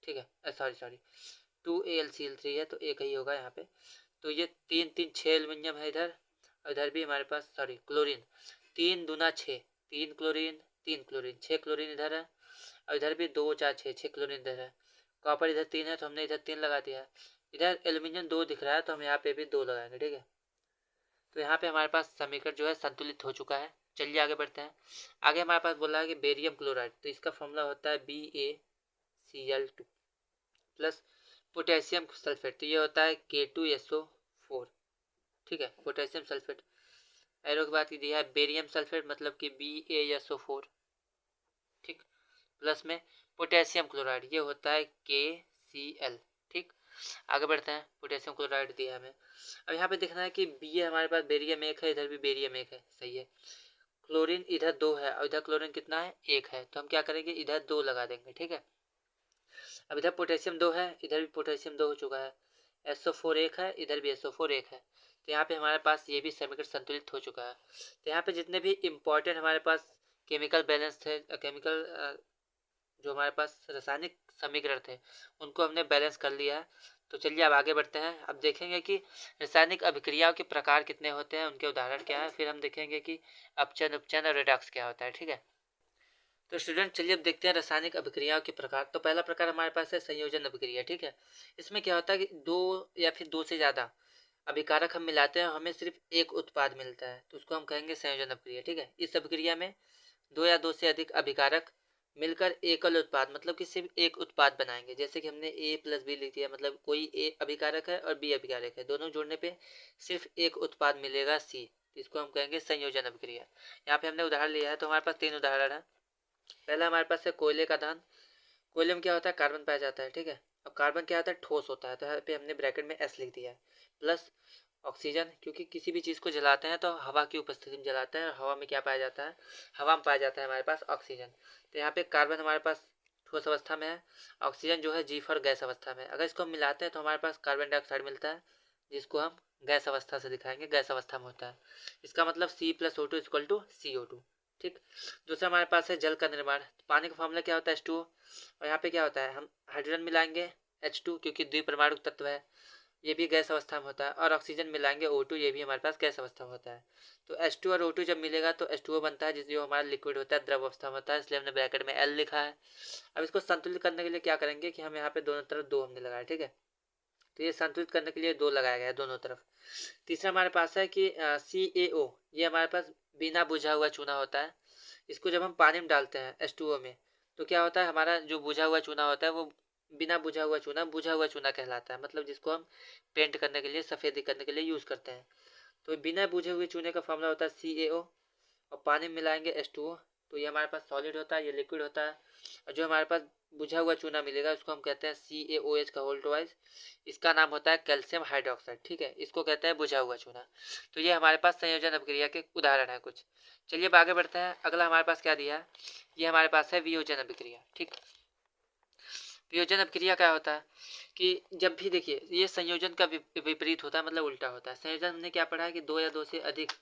ठीक है, सॉरी 2 AlCl3 है तो 1 ही होगा यहाँ पे। तो ये 3 3 6 एल्यूमिनियम है इधर, और इधर भी हमारे पास सॉरी क्लोरीन 3 दूना 6, 3 क्लोरीन 3 क्लोरीन 6 क्लोरीन इधर है, और इधर भी 2 4 6 क्लोरीन इधर है। कॉपर इधर 3 है तो हमने इधर 3 लगा दिया है। इधर एल्यूमिनियम 2 दिख रहा है तो हम यहाँ पे भी 2 लगाएंगे, ठीक है। तो यहाँ पे हमारे पास समीकरण जो है संतुलित हो चुका है। चलिए आगे बढ़ते हैं। आगे हमारे पास बोला है कि बेरियम क्लोराइड, तो इसका फॉर्मूला होता है BaCl2 प्लस पोटेशियम सल्फेट, तो ये होता है K2SO4, ठीक है, पोटेशियम सल्फेट। एरो के बाद दिया है बेरियम सल्फेट मतलब कि BaSO4, ठीक, प्लस में पोटेशियम क्लोराइड, ये होता है KCl, ठीक। आगे बढ़ते हैं। पोटेशियम क्लोराइड दिया है हमें। अब यहाँ पे देखना है कि बी हमारे पास बेरियम 1 है, इधर भी बेरियम 1 है, सही है। क्लोरीन इधर 2 है और इधर क्लोरीन कितना है 1 है, तो हम क्या करेंगे इधर 2 लगा देंगे, ठीक है। अब इधर पोटेशियम 2 है, इधर भी पोटेशियम 2 हो चुका है, SO4 1 है, इधर भी SO4 1 है, तो यहाँ पे हमारे पास ये भी समीकरण संतुलित हो चुका है। तो यहाँ पे जितने भी इम्पोर्टेंट हमारे पास केमिकल बैलेंस थे, केमिकल जो हमारे पास रासायनिक समीकरण थे उनको हमने बैलेंस कर लिया है। तो चलिए अब आगे बढ़ते हैं। अब देखेंगे कि रासायनिक अभिक्रियाओं के प्रकार कितने होते हैं, उनके उदाहरण क्या है, फिर हम देखेंगे कि अपचन उपचन और रिडक्स क्या होता है, ठीक है। तो स्टूडेंट चलिए अब देखते हैं रासायनिक अभिक्रियाओं के प्रकार। तो पहला प्रकार हमारे पास है संयोजन अभिक्रिया, ठीक है। इसमें क्या होता है कि 2 या फिर 2 से ज़्यादा अभिकारक हम मिलाते हैं, हमें सिर्फ एक उत्पाद मिलता है, तो उसको हम कहेंगे संयोजन अभिक्रिया, ठीक है। इस अभिक्रिया में 2 या 2 से अधिक अभिकारक मिलकर एकल उत्पाद मतलब कि सिर्फ एक उत्पाद बनाएंगे। जैसे कि हमने A प्लस बी लिख दिया, मतलब कोई A अभिकारक है और B अभिकारक है, दोनों जोड़ने पे सिर्फ एक उत्पाद मिलेगा C, इसको हम कहेंगे संयोजन अभिक्रिया। यहाँ पे हमने उदाहरण लिया है, तो हमारे पास 3 उदाहरण है। पहला हमारे पास है कोयले का दहन। कोयले में क्या होता है, कार्बन पाया जाता है, ठीक है। अब कार्बन क्या होता है, ठोस होता है, तो यहाँ पे हमने ब्रैकेट में S लिख दिया है, प्लस ऑक्सीजन, क्योंकि किसी भी चीज़ को जलाते हैं तो हवा की उपस्थिति में जलाते हैं, और हवा में क्या पाया जाता है, हवा में पाया जाता है हमारे पास ऑक्सीजन। तो यहाँ पे कार्बन हमारे पास ठोस अवस्था में है, ऑक्सीजन जो है जी फॉर गैस अवस्था में। अगर इसको हम मिलाते हैं तो हमारे पास कार्बन डाइऑक्साइड मिलता है, जिसको हम गैस अवस्था से दिखाएंगे, गैस अवस्था में होता है। इसका मतलब C+O2 = CO2, ठीक। दूसरा हमारे पास है जल का निर्माण। पानी का फॉर्मूला क्या होता है, H2O, और यहाँ पे क्या होता है, हम हाइड्रोजन मिलाएंगे H2 क्योंकि द्विपरमाणुक तत्व है, ये भी गैस अवस्था में होता है, और ऑक्सीजन मिलाएंगे O2, ये भी हमारे पास गैस अवस्था में होता है। तो H2 और O2 जब मिलेगा तो H2O बनता है, जिससे हमारा लिक्विड होता है, द्रव अवस्था में होता है, इसलिए हमने ब्रैकेट में L लिखा है। अब इसको संतुलित करने के लिए क्या करेंगे कि हम यहाँ पे दोनों तरफ 2 हमने लगाया, ठीक है। तो ये संतुलित करने के लिए 2 लगाया गया है दोनों तरफ। तीसरा हमारे पास है कि CaO, ये हमारे पास बिना बुझा हुआ चूना होता है। इसको जब हम पानी में डालते हैं H2O में, तो क्या होता है, हमारा जो बुझा हुआ चूना होता है वो बिना बुझा हुआ चूना कहलाता है, मतलब जिसको हम पेंट करने के लिए, सफ़ेदी करने के लिए यूज़ करते हैं। तो बिना बुझे हुए चूने का फॉर्मूला होता है CaO, और पानी में मिलाएंगे H2O, तो ये हमारे पास सॉलिड होता है, ये लिक्विड होता है। और जो हमारे पास बुझा हुआ चूना मिलेगा उसको हम कहते हैं CaOH का होल ट्वाइस, इसका नाम होता है कैल्शियम हाइड्रोक्साइड, ठीक है, इसको कहते हैं बुझा हुआ चूना। तो ये हमारे पास संयोजन अभिक्रिया के उदाहरण है कुछ। चलिए अब आगे बढ़ते हैं। अगला हमारे पास क्या दिया है, ये हमारे पास है वियोजन अभिक्रिया। ठीक, वियोजन अभिक्रिया क्या होता है कि जब भी देखिए ये संयोजन का विपरीत होता है, मतलब उल्टा होता है। संयोजन हमने क्या पढ़ा है कि दो या दो से अधिक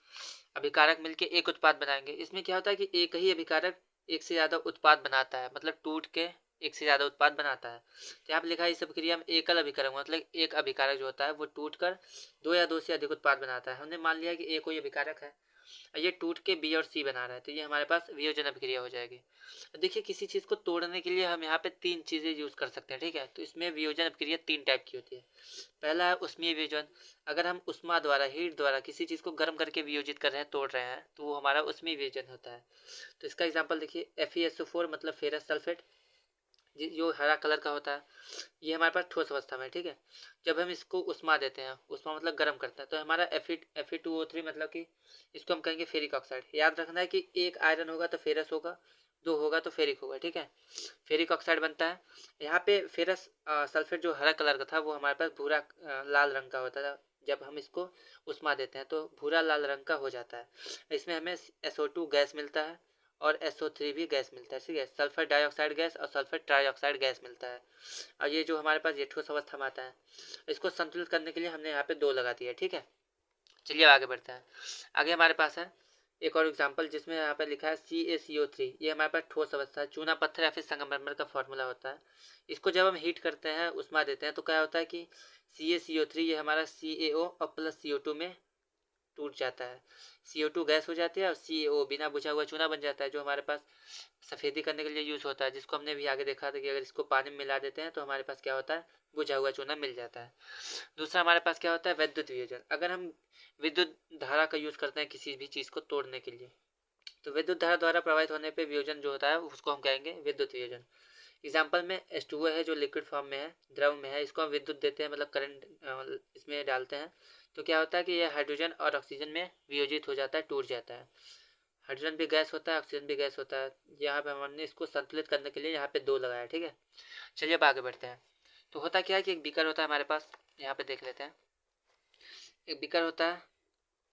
अभिकारक मिलकर एक उत्पाद बनाएंगे। इसमें क्या होता है कि एक ही अभिकारक एक से ज्यादा उत्पाद बनाता है, मतलब टूट के एक से ज्यादा उत्पाद बनाता है। तो यहाँ पे लिखा है इस अभिक्रिया में एकल अभिकारक, मतलब एक अभिकारक जो होता है वो टूट कर दो या दो से अधिक उत्पाद बनाता है। हमने मान लिया कि एक कोई अभिकारक है, ये टूट के बी और सी बना रहा है, तो ये हमारे पास वियोजन अभिक्रिया हो जाएगी। देखिए किसी चीज को तोड़ने के लिए हम यहाँ पे तीन चीजें यूज कर सकते हैं, ठीक है। तो इसमें वियोजन अभिक्रिया तीन टाइप की होती है। पहला है उष्मीय वियोजन, अगर हम उष्मा द्वारा, हीट द्वारा किसी चीज को गर्म करके वियोजित कर रहे हैं, तोड़ रहे हैं, तो वो हमारा उष्मीय वियोजन होता है। तो इसका एग्जाम्पल देखिए FeSO4 मतलब फेरस सल्फेट, जो हरा कलर का होता है, ये हमारे पास ठोस अवस्था में, ठीक है। जब हम इसको उष्मा देते हैं, उष्मा मतलब गर्म करते हैं, तो हमारा Fe2O3 मतलब कि इसको हम कहेंगे फेरिक ऑक्साइड। याद रखना है कि एक आयरन होगा तो फेरस होगा, दो होगा तो फेरिक होगा, ठीक है। फेरिक ऑक्साइड बनता है। यहाँ पे फेरस सल्फेट जो हरा कलर का था वो हमारे पास भूरा लाल रंग का होता था। जब हम इसको उष्मा देते हैं तो भूरा लाल रंग का हो जाता है। इसमें हमें SO2 गैस मिलता है और SO3 भी गैस मिलता है, ठीक है। सल्फर डाइऑक्साइड गैस और सल्फर ट्राइऑक्साइड गैस मिलता है। और ये जो हमारे पास ये ठोस अवस्था में आता है, इसको संतुलित करने के लिए हमने यहाँ पे दो लगा दिया, ठीक है। चलिए आगे बढ़ते हैं। आगे हमारे पास है एक और एग्जांपल जिसमें यहाँ पे लिखा है CaCO3, ये हमारे पास ठोस अवस्था है। चूना पत्थर या फिर संगमरमर का फॉर्मूला होता है। इसको जब हम हीट करते हैं, उष्मा देते हैं, तो क्या होता है कि CaCO3 ये हमारा CaO और प्लस CO2 में टूट जाता है। CO2 गैस हो जाती है और CaO बिना बुझा हुआ चूना बन जाता है, जो हमारे पास सफेदी करने के लिए यूज होता है, जिसको हमने भी आगे देखा था कि अगर इसको पानी में मिला देते हैं तो हमारे पास क्या होता है, बुझा हुआ चूना मिल जाता है। दूसरा हमारे पास क्या होता है, विद्युत वियोजन। अगर हम विद्युत धारा का यूज करते हैं किसी भी चीज को तोड़ने के लिए, तो विद्युत धारा द्वारा प्रभावित होने पे वियोजन जो होता है उसको हम कहेंगे विद्युत वियोजन। एग्जाम्पल में H2O है जो लिक्विड फॉर्म में है, द्रव में है, इसको हम विद्युत देते हैं, मतलब करंट इसमें डालते हैं, तो क्या होता है कि यह हाइड्रोजन और ऑक्सीजन में वियोजित हो जाता है, टूट जाता है। हाइड्रोजन भी गैस होता है, ऑक्सीजन भी गैस होता है। यहाँ पे हमने इसको संतुलित करने के लिए यहाँ पे दो लगाया, ठीक है। चलिए अब आगे बढ़ते हैं। तो होता क्या है कि एक बीकर होता है हमारे पास, यहाँ पे देख लेते हैं। एक बीकर होता है,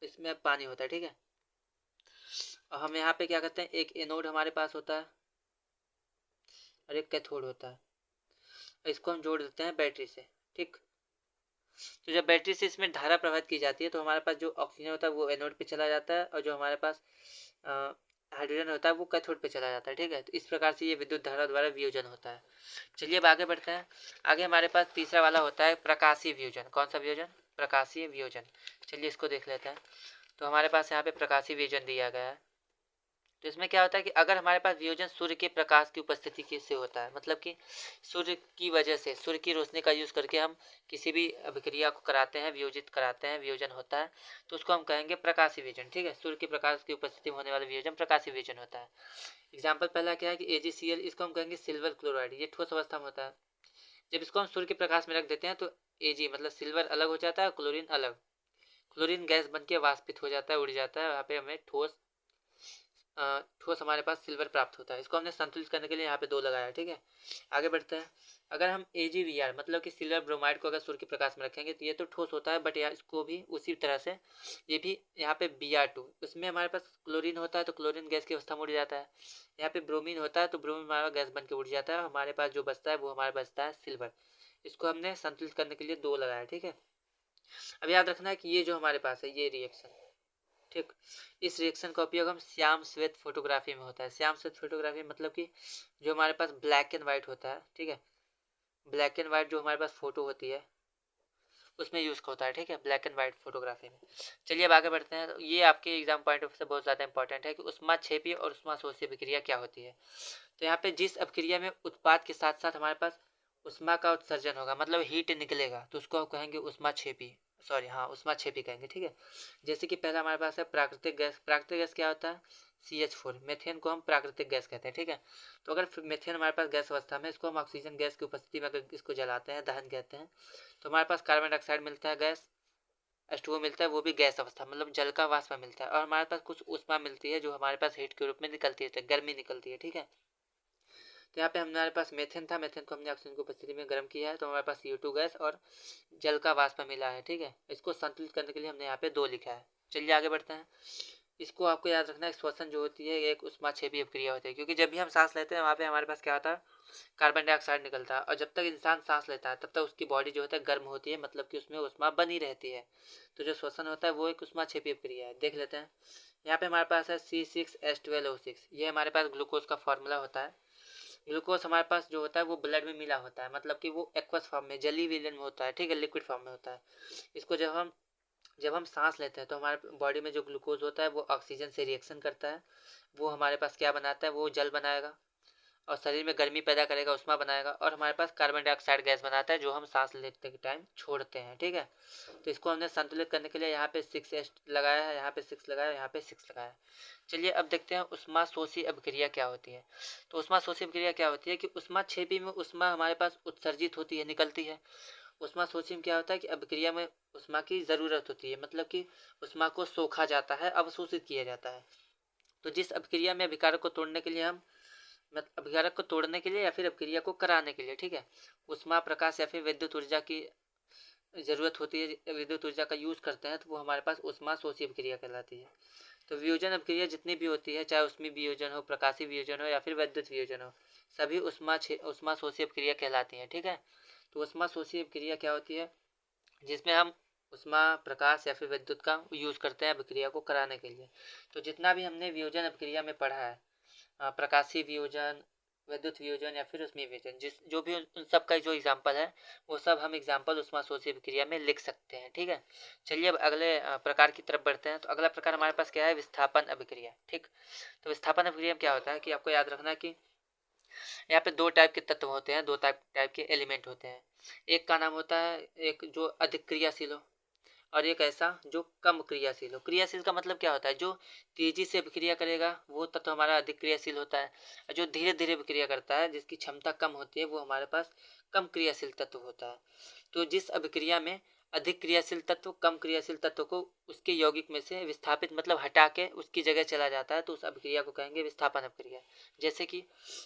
इसमें पानी होता है, ठीक है। और हम यहाँ पे क्या करते हैं, एक एनोड हमारे पास होता है और एक कैथोड होता है। इसको हम जोड़ देते हैं बैटरी से, ठीक। तो जब बैटरी से इसमें धारा प्रवाहित की जाती है तो हमारे पास जो ऑक्सीजन होता है वो एनोड पे चला जाता है, और जो हमारे पास हाइड्रोजन होता है वो कैथोड पे चला जाता है, ठीक है। तो इस प्रकार से ये विद्युत धारा द्वारा वियोजन होता है। चलिए अब आगे बढ़ते हैं। आगे हमारे पास तीसरा वाला होता है प्रकाशीय वियोजन। कौन सा वियोजन, प्रकाशीय वियोजन। चलिए इसको देख लेते हैं। तो हमारे पास यहाँ पे प्रकाशीय वियोजन दिया गया है। तो इसमें क्या होता है कि अगर हमारे पास वियोजन सूर्य के प्रकाश की उपस्थिति से होता है, मतलब कि सूर्य की वजह से, सूर्य की रोशनी का यूज करके हम किसी भी अभिक्रिया को कराते हैं, वियोजित कराते हैं, वियोजन होता है, तो उसको हम कहेंगे प्रकाशीय वियोजन, ठीक है। सूर्य के प्रकाश की उपस्थिति में होने वाला वियोजन प्रकाशीय वियोजन होता है। एग्जाम्पल पहला क्या है कि AgCl, इसको हम कहेंगे सिल्वर क्लोराइड, ये ठोस अवस्था में होता है। जब इसको हम सूर्य के प्रकाश में रख देते हैं तो Ag मतलब सिल्वर अलग हो जाता है, क्लोरीन अलग, क्लोरीन गैस बन के वाष्पित हो जाता है, उड़ जाता है, वहाँ पे हमें ठोस हमारे पास सिल्वर प्राप्त होता है। इसको हमने संतुलित करने के लिए यहाँ पे दो लगाया, ठीक है। आगे बढ़ते हैं। अगर हम AgBr मतलब कि सिल्वर ब्रोमाइड को अगर सूर्य के प्रकाश में रखेंगे तो ये तो ठोस होता है, बट यार इसको भी उसी तरह से ये भी यहाँ पे Br2, उसमें हमारे पास क्लोरीन होता है तो क्लोरीन गैस की अवस्था में उड़ जाता है। यहाँ पे ब्रोमीन होता है तो ब्रोमीन हमारा गैस बन के उड़ जाता है, हमारे पास जो बचता है वो हमारा बचता है सिल्वर। इसको हमने संतुलित करने के लिए दो लगाया, ठीक है। अब याद रखना है कि ये जो हमारे पास है ये रिएक्शन, ठीक, इस रिएक्शन का उपयोग हम श्याम श्वेत फोटोग्राफी में होता है। श्याम श्वेत फोटोग्राफी मतलब कि जो हमारे पास ब्लैक एंड व्हाइट होता है, ठीक है, ब्लैक एंड व्हाइट जो हमारे पास फोटो होती है उसमें यूज होता है, ठीक है, ब्लैक एंड व्हाइट फोटोग्राफी में। चलिए अब आगे बढ़ते हैं। तो ये आपके एग्जाम पॉइंट ऑफ से बहुत ज़्यादा इंपॉर्टेंट है कि उष्माक्षेपी और उष्माशोषी अभिक्रिया क्या होती है। तो यहाँ पे जिस अभिक्रिया में उत्पाद के साथ साथ हमारे पास उष्मा का उत्सर्जन होगा, मतलब हीट निकलेगा, तो उसको हम कहेंगे उष्माक्षेपी, सॉरी हाँ उष्माक्षेपी कहेंगे, ठीक है। जैसे कि पहला हमारे पास है प्राकृतिक गैस। प्राकृतिक गैस क्या होता है, CH4, मेथेन को हम प्राकृतिक गैस कहते हैं, ठीक है। तो अगर मेथेन हमारे पास गैस अवस्था में, इसको हम ऑक्सीजन गैस की उपस्थिति में अगर इसको जलाते हैं, दहन कहते हैं, तो हमारे पास कार्बन डाइऑक्साइड मिलता है गैस, H2O मिलता है वो भी गैस अवस्था मतलब जल का वाष्प मिलता है, और हमारे पास कुछ ऊष्मा मिलती है जो हमारे पास हीट के रूप में निकलती है, गर्मी निकलती है। ठीक है, तो यहाँ पे हमारे पास मेथेन था, मेथेन को हमने ऑक्सीजन की उपस्थिति में गर्म किया है, तो हमारे पास CO2 गैस और जल का वाष्प मिला है। ठीक है, इसको संतुलित करने के लिए हमने यहाँ पे 2 लिखा है। चलिए आगे बढ़ते हैं। इसको आपको याद रखना है, श्वसन जो होती है एक उष्माक्षेपी अभिक्रिया होती है, क्योंकि जब भी हम सांस लेते हैं वहाँ पे हमारे पास क्या होता है, कार्बन डाइऑक्साइड निकलता है, और जब तक इंसान सांस लेता है तब तक उसकी बॉडी जो होता है गर्म होती है, मतलब कि उसमें उष्मा बनी रहती है। तो जो श्वसन होता है वो एक उष्माक्षेपी अभिक्रिया है। देख लेते हैं, यहाँ पे हमारे पास है C6H12O6, ये हमारे पास ग्लूकोज का फॉर्मूला होता है। ग्लूकोज हमारे पास जो होता है वो ब्लड में मिला होता है, मतलब कि वो एक्वस फॉर्म में, जलीय विलयन में होता है। ठीक है, लिक्विड फॉर्म में होता है। इसको जब हम सांस लेते हैं तो हमारे बॉडी में जो ग्लूकोज होता है वो ऑक्सीजन से रिएक्शन करता है, वो हमारे पास क्या बनाता है, वो जल बनाएगा और शरीर में गर्मी पैदा करेगा, उष्मा बनाएगा, और हमारे पास कार्बन डाइऑक्साइड गैस बनाता है जो हम सांस लेते के टाइम छोड़ते हैं। ठीक है, तो इसको हमने संतुलित करने के लिए यहाँ पे 6H लगाया है, यहाँ पे 6 लगाया, यहाँ पे 6 लगाया। चलिए अब देखते हैं उष्माशोषी अभिक्रिया क्या होती है। तो उष्माशोषी अभिक्रिया क्या होती है कि उष्माक्षेपी में उष्मा हमारे पास उत्सर्जित होती है, निकलती है। उष्माशोषी में क्या होता है कि अभिक्रिया में उष्मा की ज़रूरत होती है, मतलब कि उष्मा को सोखा जाता है, अवशोषित किया जाता है। तो जिस अभिक्रिया में अभिकारक को तोड़ने के लिए हम अभिकारक को तोड़ने के लिए या फिर अभिक्रिया को कराने के लिए, ठीक है, उष्मा, प्रकाश या फिर विद्युत ऊर्जा की ज़रूरत होती है, विद्युत ऊर्जा का यूज़ करते हैं, तो वो हमारे पास उष्माशोषी अभिक्रिया कहलाती है। तो वियोजन अभिक्रिया जितनी भी होती है, चाहे उसमें वियोजन हो, प्रकाशी वियोजन हो या फिर विद्युत वियोजन हो, सभी उष्माशोषी अभिक्रिया कहलाती हैं। ठीक है, तो उष्माशोषी अभिक्रिया क्या होती है, जिसमें हम उष्मा, प्रकाश या फिर विद्युत का यूज़ करते हैं अभिक्रिया को कराने के लिए। तो जितना भी हमने वियोजन अभिक्रिया में पढ़ा है, प्रकाशी वियोजन, विद्युत वियोजन या फिर उष्मीय वियोजन, जो भी उन सब का जो एग्जाम्पल है वो सब हम एग्जाम्पल उष्माशोषी अभिक्रिया में लिख सकते हैं। ठीक है, चलिए अब अगले प्रकार की तरफ बढ़ते हैं। तो अगला प्रकार हमारे पास क्या है, विस्थापन अभिक्रिया। ठीक, तो विस्थापन अभिक्रिया में क्या होता है कि आपको याद रखना है कि यहाँ पे 2 टाइप के तत्व होते हैं, 2 टाइप के एलिमेंट होते हैं। एक का नाम होता है, एक जो अधिक क्रियाशील हो और एक ऐसा जो कम क्रियाशील हो। क्रियाशील का मतलब क्या होता है, जो तेजी से अभिक्रिया करेगा वो तत्व हमारा अधिक क्रियाशील होता है, जो धीरे धीरे अभिक्रिया करता है, जिसकी क्षमता कम होती है, वो हमारे पास कम क्रियाशील तत्व होता है। तो जिस अभिक्रिया में अधिक क्रियाशील तत्व कम क्रियाशील तत्व को उसके यौगिक में से विस्थापित मतलब हटा के उसकी जगह चला जाता है, तो उस अभिक्रिया को कहेंगे विस्थापन अभिक्रिया। जैसे कि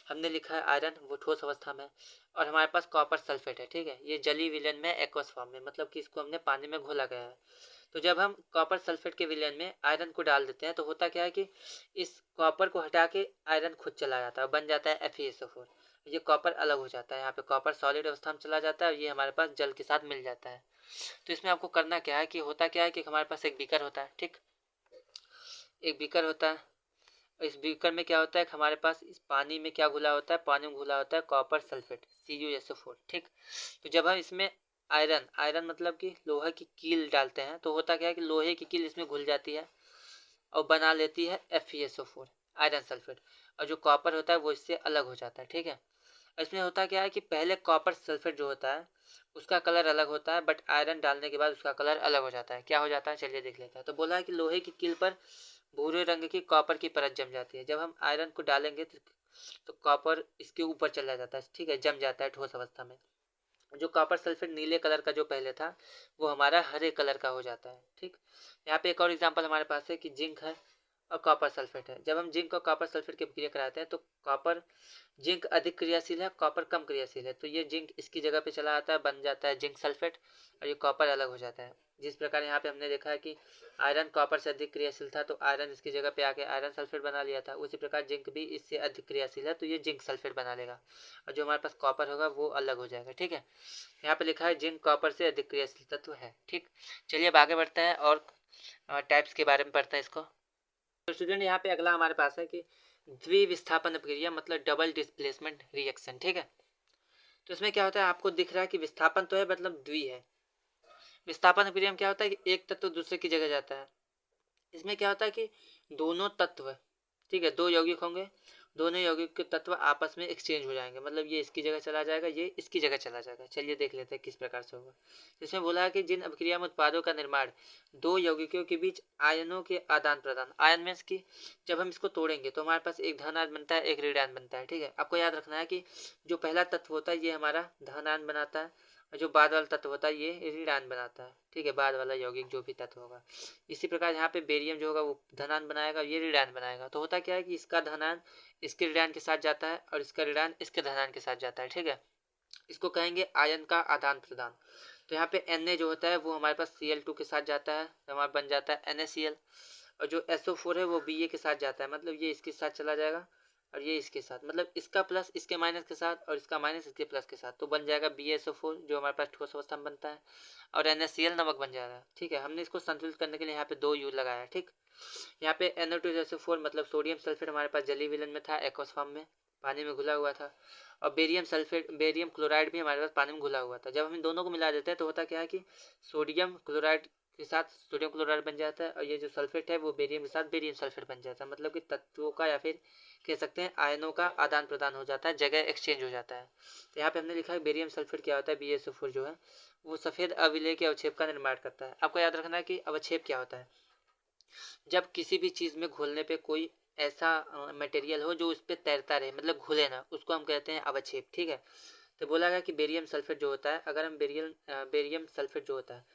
हमने लिखा है आयरन, वो ठोस अवस्था में, और हमारे पास कॉपर सल्फेट है। ठीक है, ये जलीय विलयन में एक्वस फॉर्म में, मतलब कि इसको हमने पानी में घोला गया है। तो जब हम कॉपर सल्फेट के विलयन में आयरन को डाल देते हैं तो होता क्या है कि इस कॉपर को हटा के आयरन खुद चला जाता है, बन जाता है FeSO4। ये कॉपर अलग हो जाता है, यहाँ पे कॉपर सॉलिड अवस्था में चला जाता है और ये हमारे पास जल के साथ मिल जाता है। तो इसमें आपको करना क्या है कि होता क्या है कि हमारे पास एक बीकर होता है। ठीक, एक बीकर होता है, इस बीकर में क्या होता है, हमारे पास इस पानी में क्या घुला होता है, पानी में घुला होता है कॉपर सल्फेट CuSO4। ठीक, तो जब हम इसमें आयरन आयरन मतलब कि लोहे की कील डालते हैं तो होता क्या है कि लोहे की कील इसमें घुल जाती है और बना लेती है FeSO4 आयरन सल्फेट, और जो कॉपर होता है वो इससे अलग हो जाता है। ठीक है, इसमें होता क्या है कि पहले कॉपर सल्फेट जो होता है उसका कलर अलग होता है, बट आयरन डालने के बाद उसका कलर अलग हो जाता है। क्या हो जाता है, चलिए देख लेते हैं। तो बोला है कि लोहे की कील पर भूरे रंग की कॉपर की परत जम जाती है। जब हम आयरन को डालेंगे तो कॉपर इसके ऊपर चला जाता है, ठीक है, जम जाता है ठोस अवस्था में। जो कॉपर सल्फेट नीले कलर का जो पहले था वो हमारा हरे कलर का हो जाता है। ठीक, यहाँ पे एक और एग्जांपल हमारे पास है कि जिंक है और कॉपर सल्फेट है। जब हम जिंक और कॉपर सल्फेट की अभिक्रिया कराते हैं तो कॉपर जिंक अधिक क्रियाशील है, कॉपर कम क्रियाशील है, तो ये जिंक इसकी जगह पे चला आता है, बन जाता है जिंक सल्फेट, और ये कॉपर अलग हो जाता है। जिस प्रकार यहाँ पे हमने देखा है कि आयरन कॉपर से अधिक क्रियाशील था तो आयरन इसकी जगह पे आके आयरन सल्फेट बना लिया था, उसी प्रकार जिंक भी इससे अधिक क्रियाशील है तो ये जिंक सल्फेट बना लेगा, और जो हमारे पास कॉपर होगा वो अलग हो जाएगा। ठीक है, यहाँ पे लिखा है जिंक कॉपर से अधिक क्रियाशील तत्व है। ठीक, चलिए अब आगे बढ़ते हैं और टाइप्स के बारे में पढ़ते हैं इसको। तो स्टूडेंट यहाँ पे अगला हमारे पास है कि द्विविस्थापन अभिक्रिया मतलब डबल डिस्प्लेसमेंट रिएक्शन। ठीक है, तो इसमें क्या होता है, आपको दिख रहा है कि विस्थापन तो है मतलब द्वि है। विस्थापन अभिक्रिया में क्या होता है कि एक तत्व दूसरे की जगह जाता है। इसमें क्या होता है कि दोनों तत्व, ठीक है, 2 यौगिक होंगे, दोनों यौगिक के तत्व आपस में एक्सचेंज हो जाएंगे, मतलब ये इसकी जगह चला जाएगा, ये इसकी जगह चला जाएगा। चलिए देख लेते हैं किस प्रकार से होगा। इसमें बोला है कि जिन अभिक्रिया में उत्पादों का निर्माण 2 यौगिकों के बीच आयनों के आदान प्रदान, आयन मीन्स की जब हम इसको तोड़ेंगे तो हमारे पास एक धन आयन बनता है, एक ऋण आयन बनता है। ठीक है, आपको याद रखना है कि जो पहला तत्व होता है ये हमारा धन आयन बनाता है, और जो बाद वाला तत्व होता है ये ऋण आयन बनाता है, ठीक है, बाद वाला यौगिक जो भी तत्व होगा। इसी प्रकार यहाँ पे बेरियम जो होगा वो धन आयन बनाएगा, ये ऋण आयन बनाएगा। तो होता क्या है कि इसका धन आयन इसके ऋण आयन के साथ जाता है और इसका ऋण आयन इसके धन आयन के साथ जाता है, ठीक है। इसको कहेंगे आयन का आदान प्रदान। तो यहाँ पे Na जो होता है वो हमारे पास Cl2 के साथ जाता है, तो हमारा बन जाता है NaCl। और जो SO4 है वो Ba के साथ जाता है, मतलब ये इसके साथ चला जाएगा और ये इसके साथ, मतलब इसका प्लस इसके माइनस के साथ और इसका माइनस इसके प्लस के साथ, तो बन जाएगा BaSO4 जो हमारे पास ठोस अवस्था में बनता है, और NaCl नमक बन जाएगा, ठीक है। हमने इसको संतुलित करने के लिए यहाँ पे 2 U लगाया है, ठीक। यहाँ पे NO2SO4 मतलब सोडियम सल्फेट हमारे पास जलीय विलयन में था, एक्वस फॉर्म में पानी में घुला हुआ था, और बेरियम सल्फेट बेरियम क्लोराइड भी हमारे पास पानी में घुला हुआ था। जब हम इन दोनों को मिला देते हैं तो होता क्या है कि सोडियम क्लोराइड के साथ सोडियम क्लोराइड बन जाता है, और ये जो सल्फेट है वो बेरियम के साथ बेरियम सल्फेट बन जाता है, मतलब कि तत्वों का या फिर कह सकते हैं आयनों का आदान प्रदान हो जाता है, जगह एक्सचेंज हो जाता है। तो यहाँ पे हमने लिखा है बेरियम सल्फेट क्या होता है, BaSO4 जो है वो सफ़ेद अविलेय के अवक्षेप का निर्माण करता है। आपको याद रखना है कि अवक्षेप क्या होता है, जब किसी भी चीज़ में घुलने पे कोई ऐसा मटेरियल हो जो उस पर तैरता रहे, मतलब घुले ना, उसको हम कहते हैं अवक्षेप, ठीक है। तो बोला गया कि बेरियम सल्फेट जो होता है, अगर हम बेरियम सल्फेट जो होता है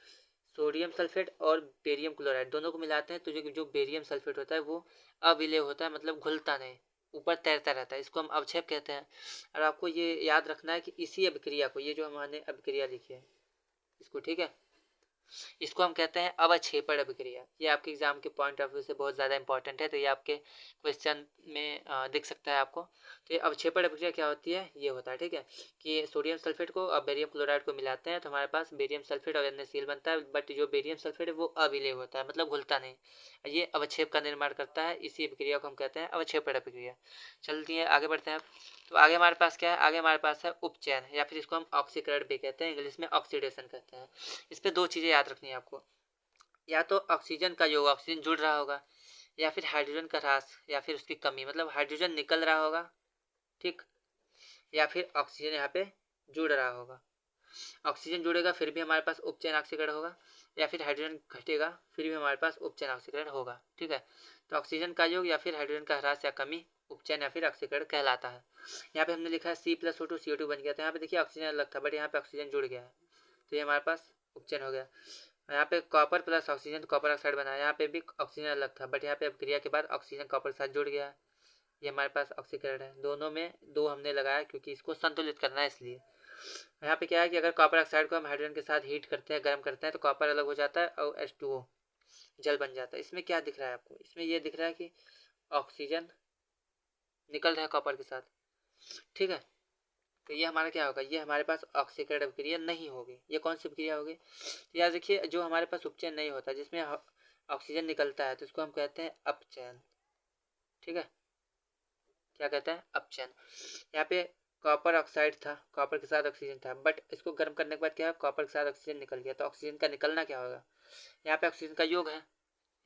सोडियम सल्फेट और बेरियम क्लोराइड दोनों को मिलाते हैं तो जो बेरियम सल्फेट होता है वो अविलेय होता है, मतलब घुलता नहीं, ऊपर तैरता रहता है, इसको हम अवक्षेप कहते हैं। और आपको ये याद रखना है कि इसी अभिक्रिया को, ये जो हमने अभिक्रिया लिखी है इसको, ठीक है, इसको हम कहते हैं अवक्षेपण अभिक्रिया। ये आपके एग्जाम के पॉइंट ऑफ व्यू से बहुत ज़्यादा इंपॉर्टेंट है, तो ये आपके क्वेश्चन में दिख सकता है आपको। तो ये अवक्षेपण अभिक्रिया क्या होती है, ये होता है, ठीक है, कि सोडियम सल्फेट को और बेरियम क्लोराइड को मिलाते हैं तो हमारे पास बेरियम सल्फेट और NaCl बनता है, बट जो बेरियम सल्फेट है वो अविलेय होता है, मतलब घुलता नहीं, ये अवक्षेप का निर्माण करता है, इसी अभिक्रिया को हम कहते हैं अवक्षेपण अभिक्रिया। चलती है आगे बढ़ते हैं। तो आगे हमारे पास क्या है, आगे हमारे पास है उपचयन, या फिर इसको हम ऑक्सीकरण भी कहते हैं, इंग्लिश में ऑक्सीडेशन कहते हैं। इस पर 2 चीज़ें याद रखनी है आपको, या तो ऑक्सीजन का योग ऑक्सीजन जुड़ रहा होगा, या फिर हाइड्रोजन का ह्रास या फिर उसकी कमी, मतलब हाइड्रोजन निकल रहा होगा, ठीक, या फिर ऑक्सीजन यहाँ पे जुड़ रहा होगा। ऑक्सीजन जुड़ेगा फिर भी हमारे पास उपचयन ऑक्सीकरण होगा, या फिर हाइड्रोजन घटेगा फिर भी हमारे पास उपचयन ऑक्सीकरण होगा, ठीक है। तो ऑक्सीजन का योग या फिर हाइड्रोजन का ह्रास या कमी उपचयन या फिर ऑक्सीकरण कहलाता है। यहाँ पे हमने लिखा है C+O2 CO2 बन गया, तो यहाँ पे देखिए ऑक्सीजन अलग था बट यहाँ पे ऑक्सीजन जुड़ गया है, तो ये हमारे पास उपचयन हो गया। यहाँ पे copper plus oxygen copper oxide बना है, यहाँ पे भी ऑक्सीजन अलग था बट यहाँ पे अभिक्रिया के बाद ऑक्सीजन कॉपर के साथ जुड़ गया, ये हमारे पास ऑक्सीकरण है। दोनों में 2 हमने लगाया क्योंकि इसको संतुलित करना है इसलिए। यहाँ पे क्या है कि अगर कॉपर ऑक्साइड को हम हाइड्रोजन के साथ हीट करते हैं, गर्म करते हैं, तो कॉपर अलग हो जाता है और H2O जल बन जाता है। इसमें क्या दिख रहा है आपको, इसमें ये दिख रहा है कि ऑक्सीजन निकल रहा है कॉपर के साथ, ठीक है। तो ये हमारा क्या होगा, ये हमारे पास ऑक्सीकरण अभिक्रिया नहीं होगी। ये कौन सी अभिक्रिया होगी, तो याद रखिए जो हमारे पास उपचयन नहीं होता जिसमें ऑक्सीजन निकलता है तो इसको हम कहते हैं अपचयन, ठीक है, क्या कहते हैं अपचयन। यहाँ पे कॉपर ऑक्साइड था, कॉपर के साथ ऑक्सीजन था, बट इसको गर्म करने के बाद क्या है, कॉपर के साथ ऑक्सीजन निकल गया, तो ऑक्सीजन का निकलना क्या होगा, यहाँ पे ऑक्सीजन का योग है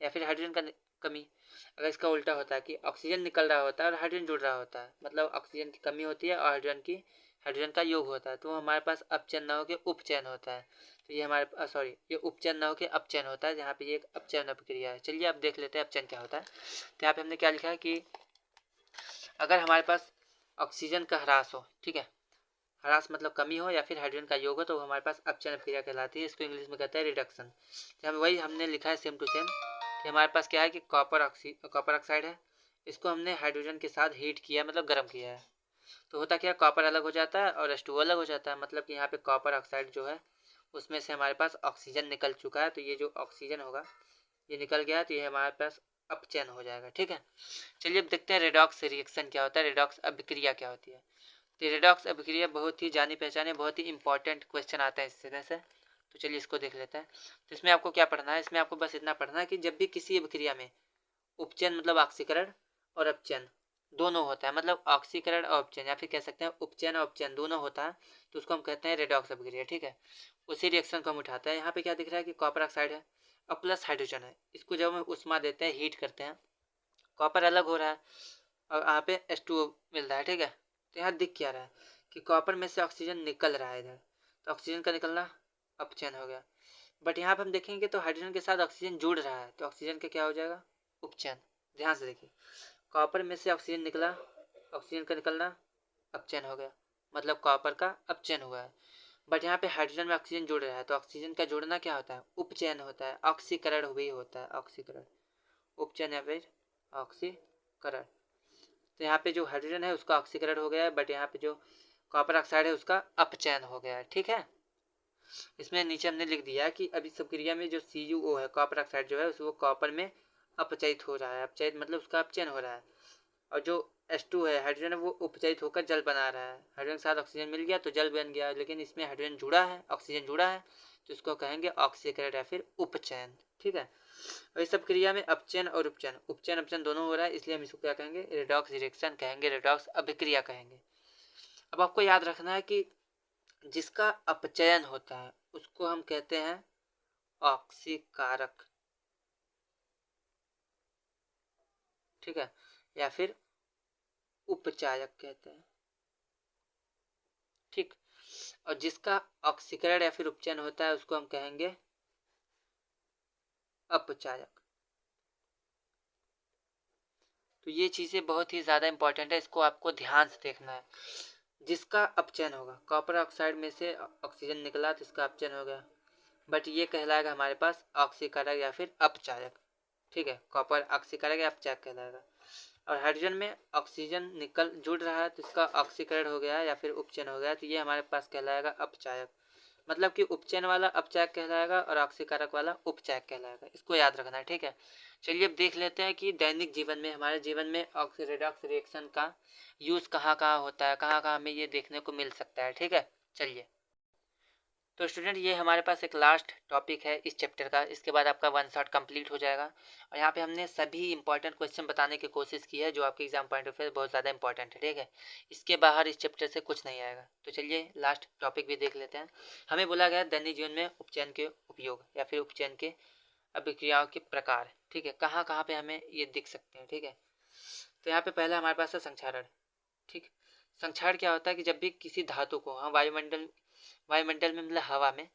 या फिर हाइड्रोजन का कमी। अगर इसका उल्टा होता है कि ऑक्सीजन निकल रहा होता है और हाइड्रोजन जुड़ रहा होता है, मतलब ऑक्सीजन की कमी होती है और हाइड्रोजन का योग होता है, तो हमारे पास अपचयन न होकर उपचयन होता है। तो ये हमारे सॉरी ये उपचयन न होकर अपचयन होता है, जहाँ पे ये एक अपचयन अभिक्रिया है। चलिए अब देख लेते हैं अपचयन क्या होता है। तो यहाँ पे हमने क्या लिखा है कि अगर हमारे पास ऑक्सीजन का ह्रास हो, ठीक है, ह्रास मतलब कमी हो या फिर हाइड्रोजन का योग हो, तो हमारे पास अपचयन अभिक्रिया कहलाती है। इसको इंग्लिश में कहते हैं रिडक्शन। तो वही हमने लिखा है सेम टू सेम कि हमारे पास क्या है कि कॉपर ऑक्साइड है, इसको हमने हाइड्रोजन के साथ हीट किया, मतलब गर्म किया है, तो होता क्या, कॉपर अलग हो जाता है और H2O अलग हो जाता है, मतलब कि यहाँ पे कॉपर ऑक्साइड जो है उसमें से हमारे पास ऑक्सीजन निकल चुका है, तो ये जो ऑक्सीजन होगा ये निकल गया है, तो ये हमारे पास अपचयन हो जाएगा, ठीक है। चलिए अब देखते हैं रेडॉक्स रिएक्शन क्या होता है, रेडॉक्स अभिक्रिया क्या होती है। तो रेडॉक्स अभिक्रिया बहुत ही जानी पहचाने, बहुत ही इंपॉर्टेंट क्वेश्चन आता है इस तरह से, तो चलिए इसको देख लेते हैं। तो इसमें आपको क्या पढ़ना है, इसमें आपको बस इतना पढ़ना है कि जब भी किसी अभिक्रिया में उपचयन मतलब ऑक्सीकरण और अपचयन दोनों होता है, मतलब ऑक्सीकरण और अपचयन या फिर कह सकते हैं उपचयन और अपचयन दोनों होता है, तो उसको हम कहते हैं रेडॉक्स अभिक्रिया, ठीक है। उसी रिएक्शन को हम उठाते हैं। यहाँ पे क्या दिख रहा है कि कॉपर ऑक्साइड है और प्लस हाइड्रोजन है, इसको जब हम उष्मा देते हैं, हीट करते हैं, कॉपर अलग हो रहा है और यहाँ पे H2O मिल रहा है, ठीक है। तो यहाँ दिख क्या रहा है कि कॉपर में से ऑक्सीजन निकल रहा है इधर, तो ऑक्सीजन का निकलना अपचयन हो गया। बट यहाँ पे हम देखेंगे तो हाइड्रोजन के साथ ऑक्सीजन जुड़ रहा है, तो ऑक्सीजन का क्या हो जाएगा, उपचयन। ध्यान से देखिए, कॉपर में से ऑक्सीजन निकला, ऑक्सीजन का निकलना अपचयन हो गया, मतलब कॉपर का अपचयन हुआ है। बट यहाँ पे हाइड्रोजन में ऑक्सीजन जुड़ रहा है, तो ऑक्सीजन का जुड़ना क्या होता है, उपचयन होता है, ऑक्सीकरण भी होता है, ऑक्सीकरण, उपचयन या फिर ऑक्सीकरण। तो यहाँ पे जो हाइड्रोजन है उसका ऑक्सीकरण हो गया है, बट यहाँ पे जो कॉपर ऑक्साइड है उसका अपचयन हो गया है। ठीक है, इसमें नीचे हमने लिख दिया कि अभी सब क्रिया में जो CuO है, कॉपर ऑक्साइड जो है वो कॉपर में अपचयित हो रहा है, अपचयित मतलब उसका अपचयन हो रहा है, और जो H2 है हाइड्रोजन वो उपचयित होकर जल बना रहा है। हाइड्रोजन के साथ ऑक्सीजन मिल गया तो जल बन गया, लेकिन इसमें हाइड्रोजन जुड़ा है, ऑक्सीजन जुड़ा है, तो इसको कहेंगे ऑक्सीकरण या फिर उपचयन। ठीक है, और इस सब क्रिया में अपचयन और उपचयन, उपचयन अपचयन दोनों हो रहा है, इसलिए हम इसको क्या कहेंगे, रेडॉक्स रिएक्शन कहेंगे, रेडॉक्स अभिक्रिया कहेंगे। अब आपको याद रखना है कि जिसका अपचयन होता है उसको हम कहते हैं ऑक्सीकारक। ठीक है, या फिर उपचायक कहते हैं। ठीक, और जिसका ऑक्सीकरण या फिर उपचयन होता है उसको हम कहेंगे अपचायक। तो ये चीज़ें बहुत ही ज़्यादा इंपॉर्टेंट है, इसको आपको ध्यान से देखना है। जिसका अपचयन होगा, कॉपर ऑक्साइड में से ऑक्सीजन निकला तो इसका अपचयन हो गया, बट ये कहलाएगा हमारे पास ऑक्सीकारक या फिर अपचायक। ठीक है, कॉपर ऑक्सीकारक या अपचायक कहलाएगा। और हाइड्रोजन में ऑक्सीजन निकल जुड़ रहा है तो इसका ऑक्सीकरण हो गया या फिर उपचयन हो गया, तो ये हमारे पास कहलाएगा अपचायक। मतलब कि उपचयन वाला अपचायक कहलाएगा और ऑक्सीकारक वाला उपचायक कहलाएगा, इसको याद रखना है। ठीक है, चलिए अब देख लेते हैं कि दैनिक जीवन में, हमारे जीवन में रेडॉक्स रिएक्शन का यूज़ कहाँ कहाँ होता है, कहाँ कहाँ हमें ये देखने को मिल सकता है। ठीक है, चलिए तो स्टूडेंट ये हमारे पास एक लास्ट टॉपिक है इस चैप्टर का, इसके बाद आपका वन शॉट कंप्लीट हो जाएगा। और यहाँ पे हमने सभी इंपॉर्टेंट क्वेश्चन बताने की कोशिश की है जो आपके एग्जाम पॉइंट ऑफ व्यू बहुत ज़्यादा इंपॉर्टेंट है। ठीक है, इसके बाहर इस चैप्टर से कुछ नहीं आएगा। तो चलिए लास्ट टॉपिक भी देख लेते हैं। हमें बोला गया दैनिक जीवन में उपचयन के उपयोग या फिर उपचयन के अभिक्रियाओं के प्रकार। ठीक है, कहाँ कहाँ पे हमें ये दिख सकते हैं। ठीक है, तो यहाँ पे पहला हमारे पास है संक्षारण। ठीक, संक्षारण क्या होता है कि जब भी किसी धातु को हम वायुमंडल में मतलब हवा में,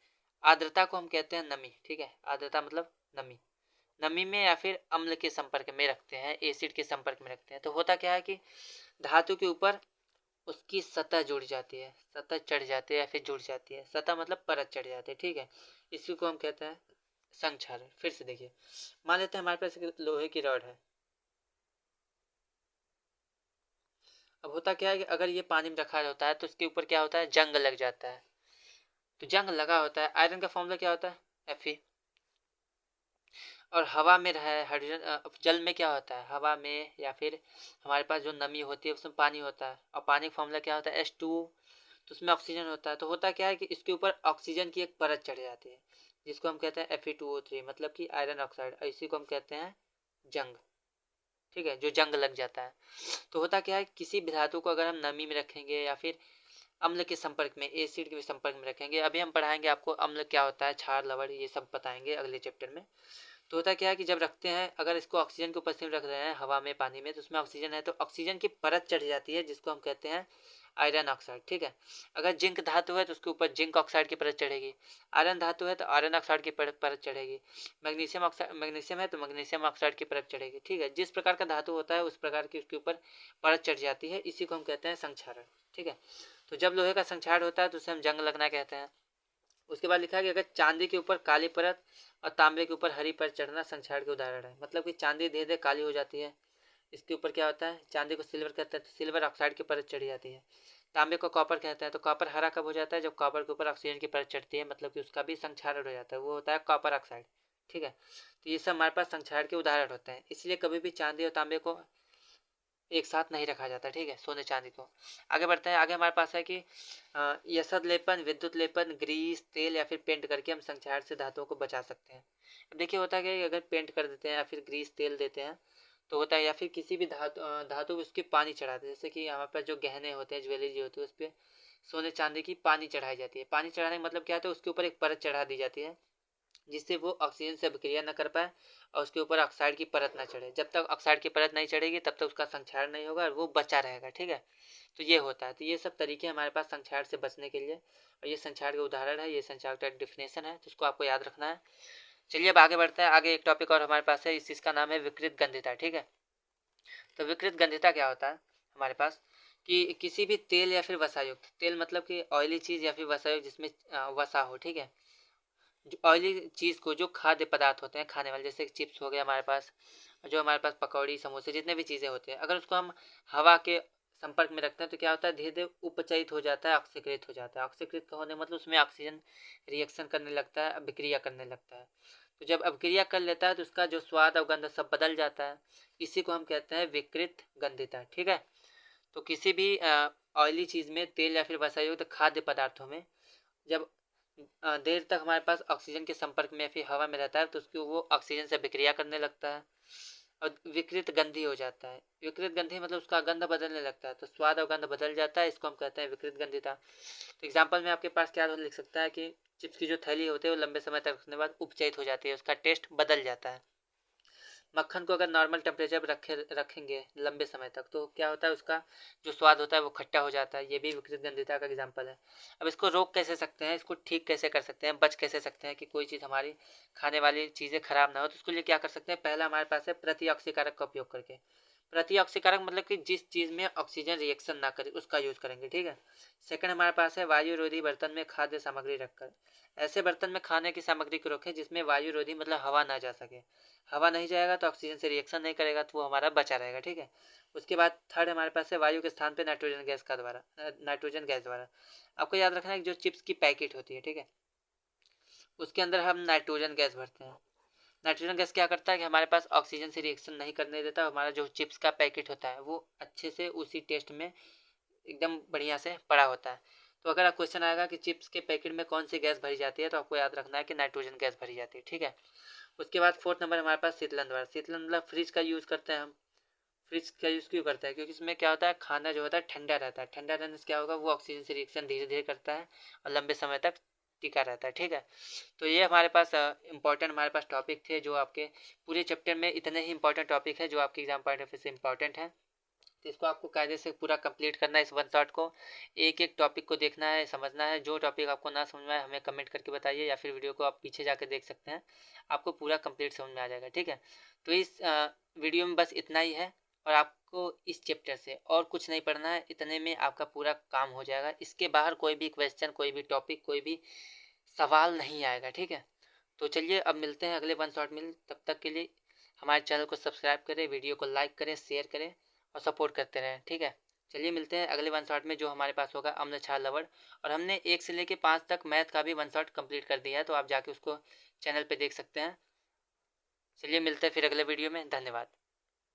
आर्द्रता को हम कहते हैं नमी। ठीक है, आर्द्रता मतलब नमी, नमी में या फिर अम्ल के संपर्क में रखते हैं, एसिड के संपर्क में रखते हैं, तो होता क्या है कि धातु के ऊपर उसकी सतह जुड़ जाती है, सतह चढ़ जाती है या फिर जुड़ जाती है, सतह मतलब परत चढ़ जाती है। ठीक है, इसी को हम कहते हैं संक्षारण। फिर से देखिए, मान लेते हैं हमारे पास एक लोहे की रॉड है। अब होता क्या है कि अगर ये पानी में रखा होता है तो उसके ऊपर क्या होता है, जंग लग जाता है। तो जंग लगा होता है, आयरन का फॉर्मूला क्या होता है, Fe। और हवा में रहा है हाइड्रोजन, जल में क्या होता है, हवा में या फिर हमारे पास जो नमी होती है उसमें पानी होता है, और पानी का फॉर्मूला क्या होता है, H2। तो उसमें ऑक्सीजन होता है, तो होता क्या है कि इसके ऊपर ऑक्सीजन की एक परत चढ़ जाती है जिसको हम कहते हैं Fe2O3, मतलब कि आयरन ऑक्साइड, इसी को हम कहते हैं जंग। ठीक है, जो जंग लग जाता है। तो होता क्या है, किसी भी धातु को अगर हम नमी में रखेंगे या फिर अम्ल के संपर्क में, एसिड के संपर्क में रखेंगे, अभी हम पढ़ाएंगे आपको अम्ल क्या होता है, क्षार, लवण, ये सब बताएंगे अगले चैप्टर में। तो होता क्या है कि जब रखते हैं, अगर इसको ऑक्सीजन के उपस्थिति में रख रहे हैं हवा में, पानी में, तो उसमें ऑक्सीजन है तो ऑक्सीजन की परत चढ़ जाती है जिसको हम कहते हैं आयरन ऑक्साइड। ठीक है, अगर जिंक धातु है तो उसके ऊपर जिंक ऑक्साइड की परत चढ़ेगी, आयरन धातु है तो आयरन ऑक्साइड की परत चढ़ेगी, मैग्नीशियम है तो मैग्नीशियम ऑक्साइड की परत चढ़ेगी। ठीक है, जिस प्रकार का धातु होता है उस प्रकार की उसके ऊपर परत चढ़ जाती है, इसी को हम कहते हैं संक्षारण। ठीक है, तो जब लोहे का संक्षारण होता है तो उसे हम जंग लगना कहते हैं। उसके बाद लिखा है कि अगर चांदी के ऊपर काली परत और तांबे के ऊपर हरी परत चढ़ना संक्षारण के उदाहरण है। मतलब कि चांदी धीरे धीरे काली हो जाती है, इसके ऊपर क्या होता है, चांदी को सिल्वर कहते हैं तो सिल्वर ऑक्साइड की परत चढ़ी जाती है। तांबे को कॉपर कहते हैं तो कॉपर हरा कब हो जाता है, जब कॉपर के ऊपर ऑक्सीजन की परत चढ़ती है, मतलब कि उसका भी संक्षारण हो जाता है, वो होता है कॉपर ऑक्साइड। ठीक है, तो ये सब हमारे पास संक्षारण के उदाहरण होते हैं, इसलिए कभी भी चांदी और तांबे को एक साथ नहीं रखा जाता। ठीक है, सोने चांदी को। आगे बढ़ते हैं, आगे हमारे पास है कि यसद लेपन, विद्युत लेपन, ग्रीस, तेल या फिर पेंट करके हम संक्षारण से धातुओं को बचा सकते हैं। अब देखिए होता है कि अगर पेंट कर देते हैं या फिर ग्रीस तेल देते हैं तो होता है, या फिर किसी भी धातु उसके पानी चढ़ाते हैं, जैसे कि हमारे पास जो गहने होते हैं, ज्वेलरी होती है, उस पर सोने चांदी की पानी चढ़ाई जाती है। पानी चढ़ाने का मतलब क्या होता है, उसके ऊपर एक परत चढ़ा दी जाती है जिससे वो ऑक्सीजन से अभिक्रिया न कर पाए और उसके ऊपर ऑक्साइड की परत ना चढ़े। जब तक ऑक्साइड की परत नहीं चढ़ेगी तब तक उसका संक्षारण नहीं होगा और वो बचा रहेगा। ठीक है, तो ये होता है। तो ये सब तरीके हमारे पास संक्षारण से बचने के लिए, और ये संक्षारण का उदाहरण है, ये संक्षारण का डेफिनेशन है, तो इसको आपको याद रखना है। चलिए अब आगे बढ़ते हैं। आगे एक टॉपिक और हमारे पास है, इसका नाम है विकृत गंधिता। ठीक है, तो विकृत गंधिता क्या होता है हमारे पास कि किसी भी तेल या फिर वसायुक्त, तेल मतलब कि ऑयली चीज़ या फिर वसायुक्त जिसमें वसा हो, ठीक है। जो ऑयली चीज़ को, जो खाद्य पदार्थ होते हैं खाने वाले, जैसे चिप्स हो गया हमारे पास, जो हमारे पास पकौड़ी समोसे जितने भी चीज़ें होते हैं, अगर उसको हम हवा के संपर्क में रखते हैं तो क्या होता है, धीरे धीरे उपचयित हो जाता है, ऑक्सीकृत हो जाता है। ऑक्सीकृत होने मतलब उसमें ऑक्सीजन रिएक्शन करने लगता है, अभिक्रिया करने लगता है। तो जब अभिक्रिया कर लेता है तो उसका जो स्वाद और गंध सब बदल जाता है। इसी को हम कहते हैं विकृत गंधिता, ठीक है। तो किसी भी ऑयली चीज़ में, तेल या फिर वसायुक्त खाद्य पदार्थों में जब देर तक हमारे पास ऑक्सीजन के संपर्क में या फिर हवा में रहता है तो उसकी वो ऑक्सीजन से अभिक्रिया करने लगता है और विकृत गंधी हो जाता है। विकृत गंधी मतलब उसका गंध बदलने लगता है, तो स्वाद और गंध बदल जाता है, इसको हम कहते हैं विकृत गंधिता। तो एग्जाम्पल में आपके पास क्या लिख सकता है कि चिप्स की जो थैली होती है वो लंबे समय तक रखने के बाद उपचयित हो जाती है, उसका टेस्ट बदल जाता है। मक्खन को अगर नॉर्मल टेम्परेचर पर रखेंगे लंबे समय तक तो क्या होता है, उसका जो स्वाद होता है वो खट्टा हो जाता है। ये भी विकृत गंधिता का एग्जाम्पल है। अब इसको रोक कैसे सकते हैं, इसको ठीक कैसे कर सकते हैं, बच कैसे सकते हैं कि कोई चीज़ हमारी खाने वाली चीज़ें खराब ना हो, तो उसके लिए क्या कर सकते हैं, पहला हमारे पास है प्रतिऑक्सीकारक का उपयोग करके। प्रतिऑक्सीकारक मतलब कि जिस चीज़ में ऑक्सीजन रिएक्शन ना करे उसका यूज़ करेंगे, ठीक है। सेकंड हमारे पास है वायुरोधी बर्तन में खाद्य सामग्री रखकर। ऐसे बर्तन में खाने की सामग्री को रखें जिसमें वायुरोधी मतलब हवा ना जा सके। हवा नहीं जाएगा तो ऑक्सीजन से रिएक्शन नहीं करेगा तो वो हमारा बचा रहेगा, ठीक है। उसके बाद थर्ड हमारे पास है वायु के स्थान पे नाइट्रोजन गैस द्वारा। आपको याद रखना है कि जो चिप्स की पैकेट होती है, ठीक है, उसके अंदर हम नाइट्रोजन गैस भरते हैं। नाइट्रोजन गैस क्या करता है कि हमारे पास ऑक्सीजन से रिएक्शन नहीं करने देता, हमारा जो चिप्स का पैकेट होता है वो अच्छे से उसी टेस्ट में एकदम बढ़िया से पड़ा होता है। तो अगर आप क्वेश्चन आएगा कि चिप्स के पैकेट में कौन सी गैस भरी जाती है तो आपको याद रखना है कि नाइट्रोजन गैस भरी जाती है, ठीक है। उसके बाद फोर्थ नंबर हमारे पास शीतलन द्वारा। शीतलन मतलब फ्रिज का यूज़ करते हैं हम। फ्रिज का यूज़ क्यों करते हैं, क्योंकि इसमें क्या होता है, खाना जो होता है ठंडा रहता है। ठंडा रहने से क्या होगा, वो ऑक्सीजन से रिएक्शन धीरे धीरे करता है और लंबे समय तक टिका रहता है, ठीक है। तो ये हमारे पास इंपॉर्टेंट हमारे पास टॉपिक थे, जो आपके पूरे चैप्टर में इतने ही इंपॉर्टेंट टॉपिक है जो आपके एग्जाम पॉइंट ऑफ व्यू से इंपॉर्टेंट है। तो इसको आपको कायदे से पूरा कंप्लीट करना है, इस वन शॉट को एक एक टॉपिक को देखना है, समझना है। जो टॉपिक आपको ना समझ में आए हमें कमेंट करके बताइए, या फिर वीडियो को आप पीछे जाकर देख सकते हैं, आपको पूरा कंप्लीट समझ में आ जाएगा, ठीक है। तो इस वीडियो में बस इतना ही है और आपको इस चैप्टर से और कुछ नहीं पढ़ना है, इतने में आपका पूरा काम हो जाएगा। इसके बाहर कोई भी क्वेश्चन, कोई भी टॉपिक, कोई भी सवाल नहीं आएगा, ठीक है। तो चलिए अब मिलते हैं अगले वन शॉट में, तब तक के लिए हमारे चैनल को सब्सक्राइब करें, वीडियो को लाइक करें, शेयर करें और सपोर्ट करते रहें, ठीक है। चलिए मिलते हैं अगले वन शॉट में, जो हमारे पास होगा अम्ल क्षार लवण। और हमने 1 से लेकर 5 तक मैथ का भी वन शॉट कंप्लीट कर दिया है, तो आप जाके उसको चैनल पे देख सकते हैं। चलिए मिलते हैं फिर अगले वीडियो में, धन्यवाद।